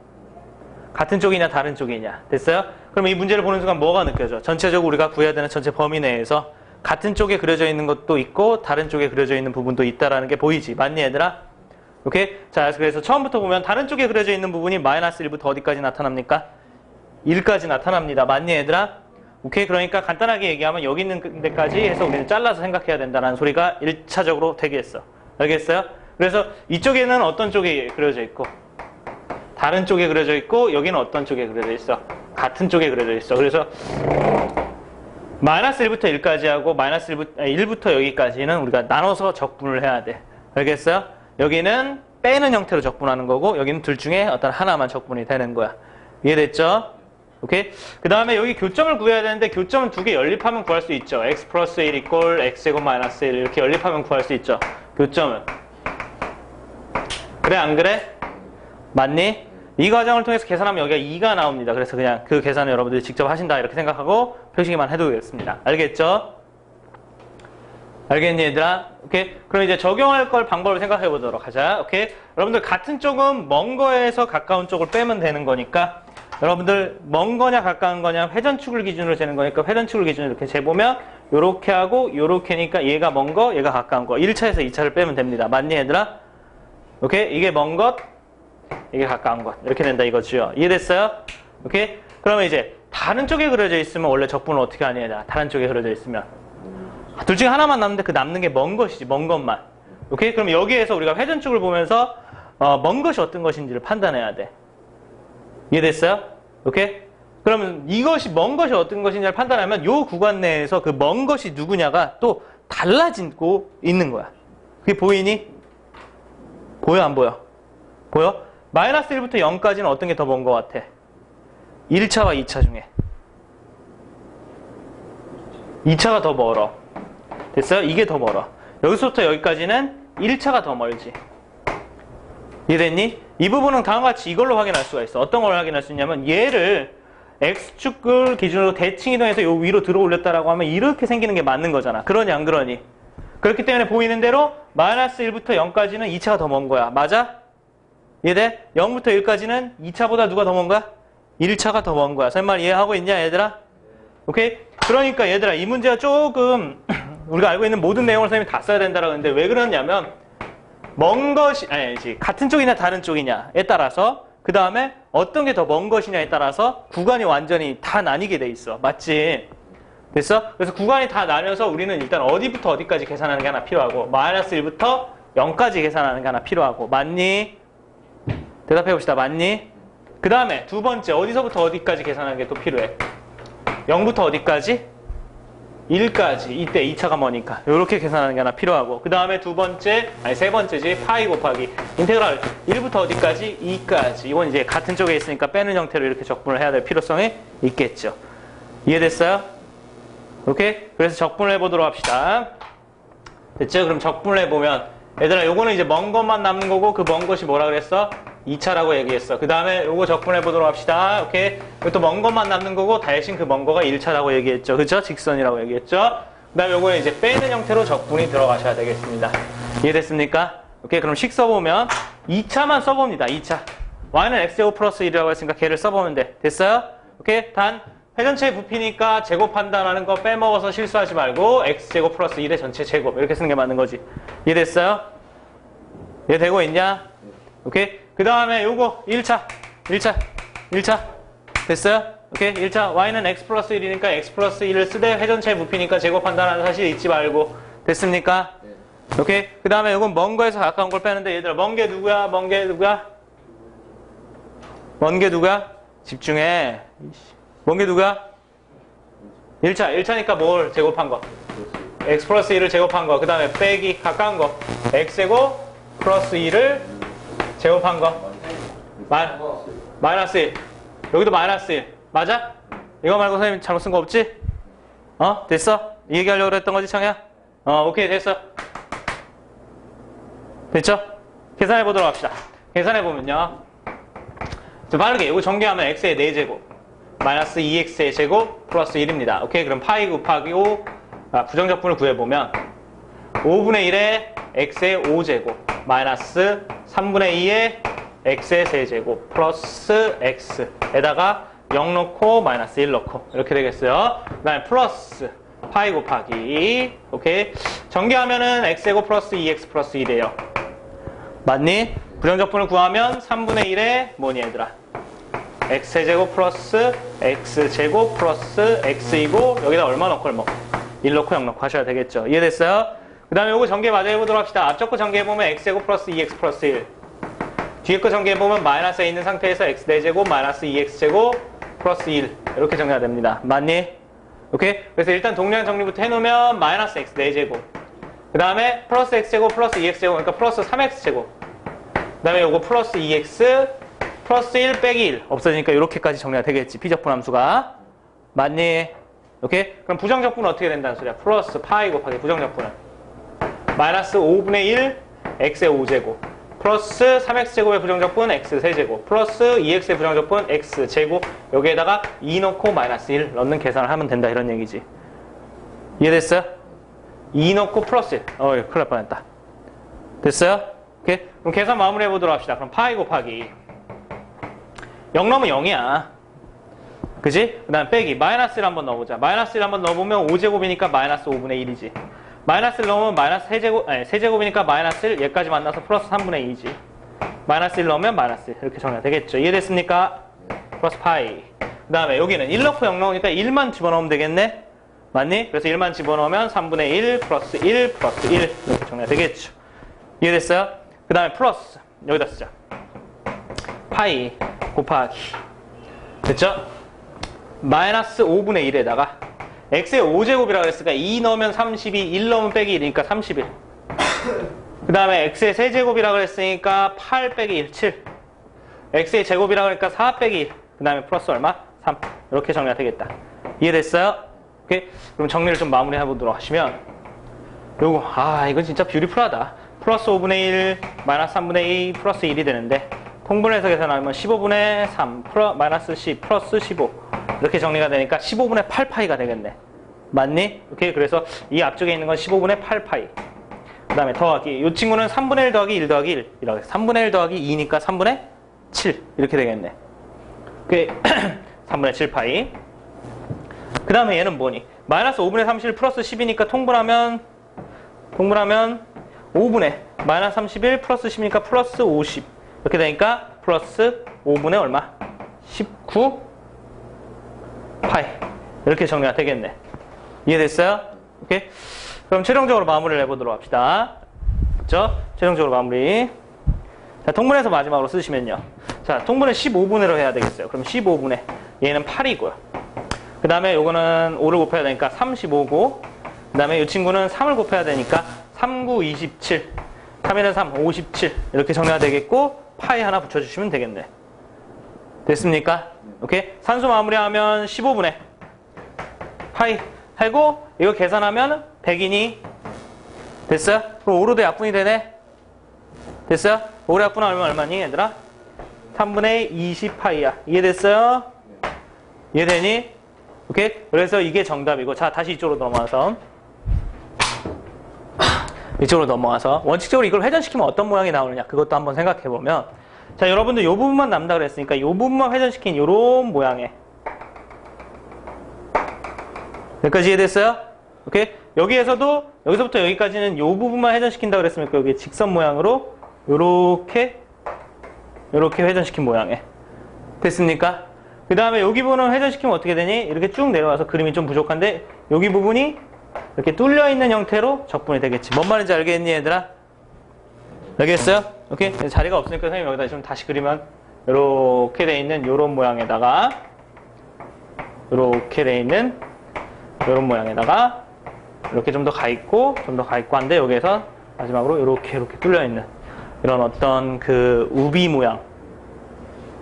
같은 쪽이냐 다른 쪽이냐. 됐어요? 그럼 이 문제를 보는 순간 뭐가 느껴져? 전체적으로 우리가 구해야 되는 전체 범위 내에서 같은 쪽에 그려져 있는 것도 있고 다른 쪽에 그려져 있는 부분도 있다라는 게 보이지. 맞니, 얘들아? 오케이? 자, 그래서 처음부터 보면 다른 쪽에 그려져 있는 부분이 마이너스 1부터 어디까지 나타납니까? 1까지 나타납니다. 맞니, 얘들아? 오케이? 그러니까 간단하게 얘기하면 여기 있는 데까지 해서 우리는 잘라서 생각해야 된다는 소리가 1차적으로 되겠어. 알겠어요? 그래서 이쪽에는 어떤 쪽에 그려져 있고 다른 쪽에 그려져 있고 여기는 어떤 쪽에 그려져 있어? 같은 쪽에 그려져 있어. 그래서 마이너스 1부터 1까지 하고 마이너스 1부터 여기까지는 우리가 나눠서 적분을 해야 돼. 알겠어요? 여기는 빼는 형태로 적분하는 거고 여기는 둘 중에 어떤 하나만 적분이 되는 거야. 이해됐죠? 오케이? 그 다음에 여기 교점을 구해야 되는데 교점은 두 개 연립하면 구할 수 있죠. x 플러스 1 이꼴 x제곱 마이너스 1 이렇게 연립하면 구할 수 있죠. 교점은. 그래 안 그래? 맞니? 이 과정을 통해서 계산하면 여기가 2가 나옵니다. 그래서 그냥 그 계산을 여러분들이 직접 하신다 이렇게 생각하고 표시기만 해두겠습니다. 알겠죠? 알겠니 얘들아? 오케이? 그럼 이제 적용할 걸 방법을 생각해 보도록 하자. 오케이? 여러분들 같은 쪽은 먼 거에서 가까운 쪽을 빼면 되는 거니까 여러분들 먼 거냐 가까운 거냐 회전축을 기준으로 재는 거니까 회전축을 기준으로 이렇게 재보면 요렇게 하고 요렇게니까 얘가 먼 거, 얘가 가까운 거 1차에서 2차를 빼면 됩니다. 맞니 얘들아? 오케이? 이게 먼 것, 이게 가까운 것 이렇게 된다 이거죠. 이해됐어요? 오케이? 그러면 이제 다른 쪽에 그려져 있으면 원래 적분을 어떻게 하냐 얘들아? 다른 쪽에 그려져 있으면 둘 중에 하나만 남는데 그 남는 게 먼 것이지 먼 것만. 오케이? 그럼 여기에서 우리가 회전축을 보면서 먼 것이 어떤 것인지를 판단해야 돼. 이해됐어요? 오케이? 그러면 이것이 먼 것이 어떤 것인지를 판단하면 이 구간 내에서 그 먼 것이 누구냐가 또 달라지고 있는 거야. 그게 보이니? 보여 안 보여? 보여? 마이너스 1부터 0까지는 어떤 게 더 먼 것 같아? 1차와 2차 중에 2차가 더 멀어. 됐어요? 이게 더 멀어. 여기서부터 여기까지는 1차가 더 멀지. 이해됐니? 이 부분은 다음과 같이 이걸로 확인할 수가 있어. 어떤 걸 확인할 수 있냐면 얘를 X축을 기준으로 대칭 이동해서 요 위로 들어 올렸다라고 하면 이렇게 생기는 게 맞는 거잖아. 그러니 안 그러니? 그렇기 때문에 보이는 대로 마이너스 1부터 0까지는 2차가 더 먼 거야. 맞아? 이해돼? 0부터 1까지는 2차보다 누가 더 먼 거야? 1차가 더 먼 거야. 설마 이해하고 있냐 얘들아? 오케이? 그러니까 얘들아 이 문제가 조금 우리가 알고 있는 모든 내용을 선생님이 다 써야 된다라고 했는데 왜 그러냐면 먼 것이 아니지 같은 쪽이냐 다른 쪽이냐에 따라서 그 다음에 어떤 게 더 먼 것이냐에 따라서 구간이 완전히 다 나뉘게 돼 있어. 맞지? 됐어? 그래서 구간이 다 나뉘어서 우리는 일단 어디부터 어디까지 계산하는 게 하나 필요하고 마이너스 1부터 0까지 계산하는 게 하나 필요하고 맞니? 대답해 봅시다. 맞니? 그 다음에 두 번째 어디서부터 어디까지 계산하는 게 또 필요해? 0부터 어디까지? 1까지. 이때 2차가 뭐니까 이렇게 계산하는 게 하나 필요하고 그 다음에 두 번째 아니 세 번째지 파이 곱하기 인테그랄 1부터 어디까지? 2까지. 이건 이제 같은 쪽에 있으니까 빼는 형태로 이렇게 적분을 해야 될 필요성이 있겠죠. 이해됐어요? 오케이? 그래서 적분을 해보도록 합시다. 됐죠? 그럼 적분을 해보면 얘들아 요거는 이제 먼 것만 남는 거고 그 먼 것이 뭐라 그랬어? 2차라고 얘기했어. 그 다음에 요거 적분해 보도록 합시다. 오케이? 이것도 먼 것만 남는 거고 대신 그 먼 거가 1차라고 얘기했죠. 그죠? 직선이라고 얘기했죠. 그 다음에 요거는 이제 빼는 형태로 적분이 들어가셔야 되겠습니다. 이해됐습니까? 오케이? 그럼 식 써보면 2차만 써봅니다. 2차. y는 x제곱 플러스 1이라고 했으니까 걔를 써보면 돼. 됐어요? 오케이? 단 회전체의 부피니까 제곱한다라는 거 빼먹어서 실수하지 말고 x제곱 플러스 1의 전체 제곱 이렇게 쓰는 게 맞는 거지. 이해됐어요? 이해되고 있냐? 오케이? 그 다음에 요거 1차 됐어요? 오케이? 1차 y는 x 플러스 1이니까 x 플러스 1을 쓰되 회전체의 부피니까 제곱한다는 사실 잊지 말고 됐습니까? 오케이? 그 다음에 요건 먼 거에서 가까운 걸 빼는데 얘들아 먼 게 누구야? 먼 게 누구야? 먼 게 누구야? 집중해. 먼 게 누구야? 1차니까 뭘 제곱한 거? x 플러스 1을 제곱한 거. 그 다음에 빼기 가까운 거 x제곱 플러스 2를 제곱한 거 마이너스 1 여기도 마이너스 1 맞아? 이거 말고 선생님 잘못 쓴 거 없지? 됐어? 이 얘기하려고 했던 거지 창이야? 오케이 됐어. 됐죠? 계산해 보도록 합시다. 계산해 보면요 자, 빠르게 이거 전개하면 x의 4제곱 마이너스 2x의 제곱 플러스 1입니다. 오케이? 그럼 파이 곱하기 5 부정적분을 구해보면 5분의 1에 x의 5제곱 마이너스 3분의 2에 x의 세제곱 플러스 x에다가 0 넣고 마이너스 1 넣고 이렇게 되겠어요. 그 다음에 플러스 파이 곱하기 오케이? 전개하면은 x제곱 플러스 2x 플러스 1이에요. 맞니? 부정적분을 구하면 3분의 1에 뭐니 얘들아? x제곱 플러스 x제곱 플러스 x이고 여기다 얼마 넣고 얼마 1 넣고 0 넣고 하셔야 되겠죠. 이해됐어요? 그 다음에 요거 전개 마저 해보도록 합시다. 앞쪽 거 전개해보면 x제곱 플러스 2x 플러스 1 뒤에 거 전개해보면 마이너스에 있는 상태에서 x 4제곱 마이너스 2x제곱 플러스 1 이렇게 정리가 됩니다. 맞니? 오케이? 그래서 일단 동량 정리부터 해놓으면 마이너스 x 4제곱 그 다음에 플러스 x제곱 플러스 2x제곱 그러니까 플러스 3x제곱 그 다음에 요거 플러스 2x 플러스 1 빼기 1 없어지니까 이렇게까지 정리가 되겠지. 비적분 함수가. 맞니? 오케이? 그럼 부정적분은 어떻게 된다는 소리야? 플러스 파이 곱하기 부정적분은 마이너스 5분의 1 x의 5제곱 플러스 3x제곱의 부정적분 x 세제곱 플러스 2x의 부정적분 x제곱 여기에다가 2 넣고 마이너스 1 넣는 계산을 하면 된다 이런 얘기지. 이해됐어요? 2 넣고 플러스 1 큰일 날 뻔했다. 됐어요? 오케이? 그럼 계산 마무리 해보도록 합시다. 그럼 파이 곱하기 0 넣으면 0이야. 그지? 그 다음 빼기 마이너스 1 한번 넣어보자. 마이너스 1 한번 넣어보면 5제곱이니까 마이너스 5분의 1이지. 마이너스 1 넣으면 마이너스 세제곱이니까 마이너스 1 얘까지 만나서 플러스 3분의 2지. 마이너스 1 넣으면 마이너스 1 이렇게 정리가 되겠죠. 이해됐습니까? 플러스 파이. 그 다음에 여기는 1 넣고 0 넣으니까 1만 집어넣으면 되겠네? 맞니? 그래서 1만 집어넣으면 3분의 1 플러스 1 플러스 1 이렇게 정리가 되겠죠. 이해됐어요? 그 다음에 플러스 여기다 쓰자. 파이 곱하기 됐죠? 마이너스 5분의 1에다가 x의 5제곱이라고 그랬으니까 2 넣으면 32, 1 넣으면 빼기 1이니까 31. 그 다음에 x의 세제곱이라고 그랬으니까 8 빼기 1, 7. x의 제곱이라고 그러니까 4 빼기 1. 그 다음에 플러스 얼마? 3. 이렇게 정리가 되겠다. 이해됐어요? 오케이? 그럼 정리를 좀 마무리 해보도록 하시면 요거 이건 진짜 뷰티풀하다. 플러스 5분의 1 마이너스 3분의 2 플러스 1이 되는데 통분해서 계산하면 15분의 3 마이너스 10 플러스 15 이렇게 정리가 되니까 15분의 8파이가 되겠네. 맞니? 오케이. 그래서 이 앞쪽에 있는 건 15분의 8파이. 그 다음에 더하기 이 친구는 3분의 1 더하기 1 더하기 1 이렇게 3분의 1 더하기 2니까 3분의 7 이렇게 되겠네. 그게 3분의 7파이. 그 다음에 얘는 뭐니? 마이너스 5분의 31 플러스 10이니까 통분하면 5분의 마이너스 31 플러스 10이니까 플러스 50 이렇게 되니까 플러스 5분의 얼마? 19 파이 이렇게 정리가 되겠네. 이해됐어요? 오케이? 그럼 최종적으로 마무리를 해보도록 합시다. 그렇죠? 최종적으로 마무리. 자, 통분해서 마지막으로 쓰시면요. 자, 통분을 15분으로 해야 되겠어요. 그럼 15분의 얘는 8이고요. 그 다음에 요거는 5를 곱해야 되니까 35고 그 다음에 이 친구는 3을 곱해야 되니까 3, 9, 27 3에는 3, 57 이렇게 정리가 되겠고 파이 하나 붙여주시면 되겠네. 됐습니까? 오케이? 산수 마무리하면 15분의 파이 하고 이거 계산하면 100이니 됐어요? 그럼 5로도 약분이 되네? 됐어요? 5로 약분하면 얼마니 얘들아? 3분의 20파이야. 이해됐어요? 이해되니? 오케이? 그래서 이게 정답이고 자 다시 이쪽으로 넘어와서 원칙적으로 이걸 회전시키면 어떤 모양이 나오느냐 그것도 한번 생각해보면 자 여러분들 이 부분만 남다 그랬으니까 이 부분만 회전시킨 이런 모양의 여기까지 이해됐어요? 오케이? 여기서부터 여기까지는 이 부분만 회전시킨다 그랬으니까 여기 직선 모양으로 요렇게 회전시킨 모양의 됐습니까? 그 다음에 여기 부분은 회전시키면 어떻게 되니? 이렇게 쭉 내려와서 그림이 좀 부족한데 여기 부분이 이렇게 뚫려있는 형태로 적분이 되겠지. 뭔 말인지 알겠니 얘들아? 알겠어요? 오케이? 자리가 없으니까 선생님 여기다 좀 다시 그리면 이렇게 돼 있는 요런 모양에다가 이렇게 돼 있는 요런 모양에다가 이렇게 좀 더 가 있고 한데 여기에서 마지막으로 이렇게 뚫려있는 이런 어떤 그 우비 모양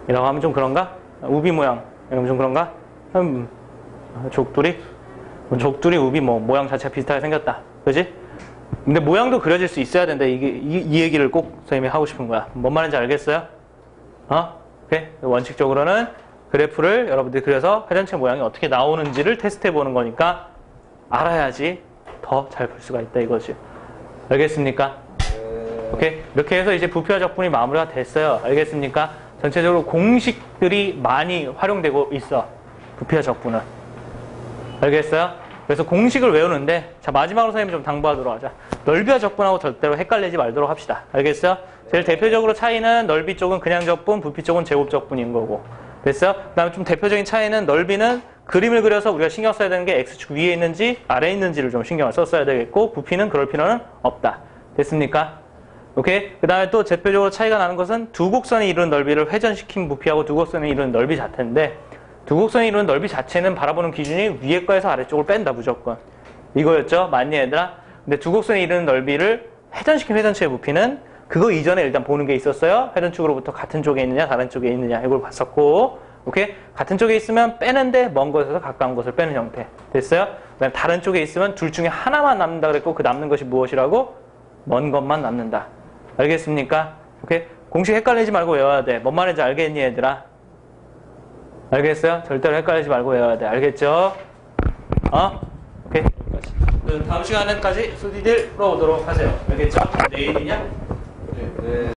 이라고 하면 좀 그런가? 우비 모양 이러면 좀 그런가? 족두리 우비 모양 자체가 비슷하게 생겼다. 그지? 근데 모양도 그려질 수 있어야 된다. 이 얘기를 꼭 선생님이 하고 싶은 거야. 뭔 말인지 알겠어요? 오케이? 원칙적으로는 그래프를 여러분들이 그려서 회전체 모양이 어떻게 나오는지를 테스트해 보는 거니까 알아야지 더 잘 볼 수가 있다 이거죠. 알겠습니까? 오케이? 이렇게 해서 이제 부피와 적분이 마무리가 됐어요. 알겠습니까? 전체적으로 공식들이 많이 활용되고 있어. 부피와 적분은. 알겠어요? 그래서 공식을 외우는데, 자, 마지막으로 선생님 좀 당부하도록 하자. 넓이와 적분하고 절대로 헷갈리지 말도록 합시다. 알겠어요? 제일 대표적으로 차이는 넓이 쪽은 그냥 적분, 부피 쪽은 제곱 적분인 거고. 됐어요? 그 다음에 좀 대표적인 차이는 넓이는 그림을 그려서 우리가 신경 써야 되는 게 X축 위에 있는지 아래에 있는지를 좀 신경을 썼어야 되겠고, 부피는 그럴 필요는 없다. 됐습니까? 오케이? 그 다음에 또 대표적으로 차이가 나는 것은 두 곡선이 이루는 넓이를 회전시킨 부피하고 두 곡선이 이루는 넓이 자체인데, 두 곡선이 이루는 넓이 자체는 바라보는 기준이 위에 거에서 아래쪽을 뺀다 무조건. 이거였죠? 맞니 얘들아? 근데 두 곡선이 이루는 넓이를 회전시킨 회전체의 부피는 그거 이전에 일단 보는 게 있었어요. 회전축으로부터 같은 쪽에 있느냐 다른 쪽에 있느냐 이걸 봤었고, 오케이? 같은 쪽에 있으면 빼는데 먼 곳에서 가까운 곳을 빼는 형태. 됐어요? 그다음에 다른 쪽에 있으면 둘 중에 하나만 남는다 그랬고, 그 남는 것이 무엇이라고? 먼 것만 남는다. 알겠습니까? 오케이? 공식 헷갈리지 말고 외워야 돼. 뭔 말인지 알겠니 얘들아? 알겠어요? 절대로 헷갈리지 말고 외워야 돼. 알겠죠? 오케이. 다음 시간에까지 수디들 풀어오도록 하세요. 알겠죠? 내일이냐? 네.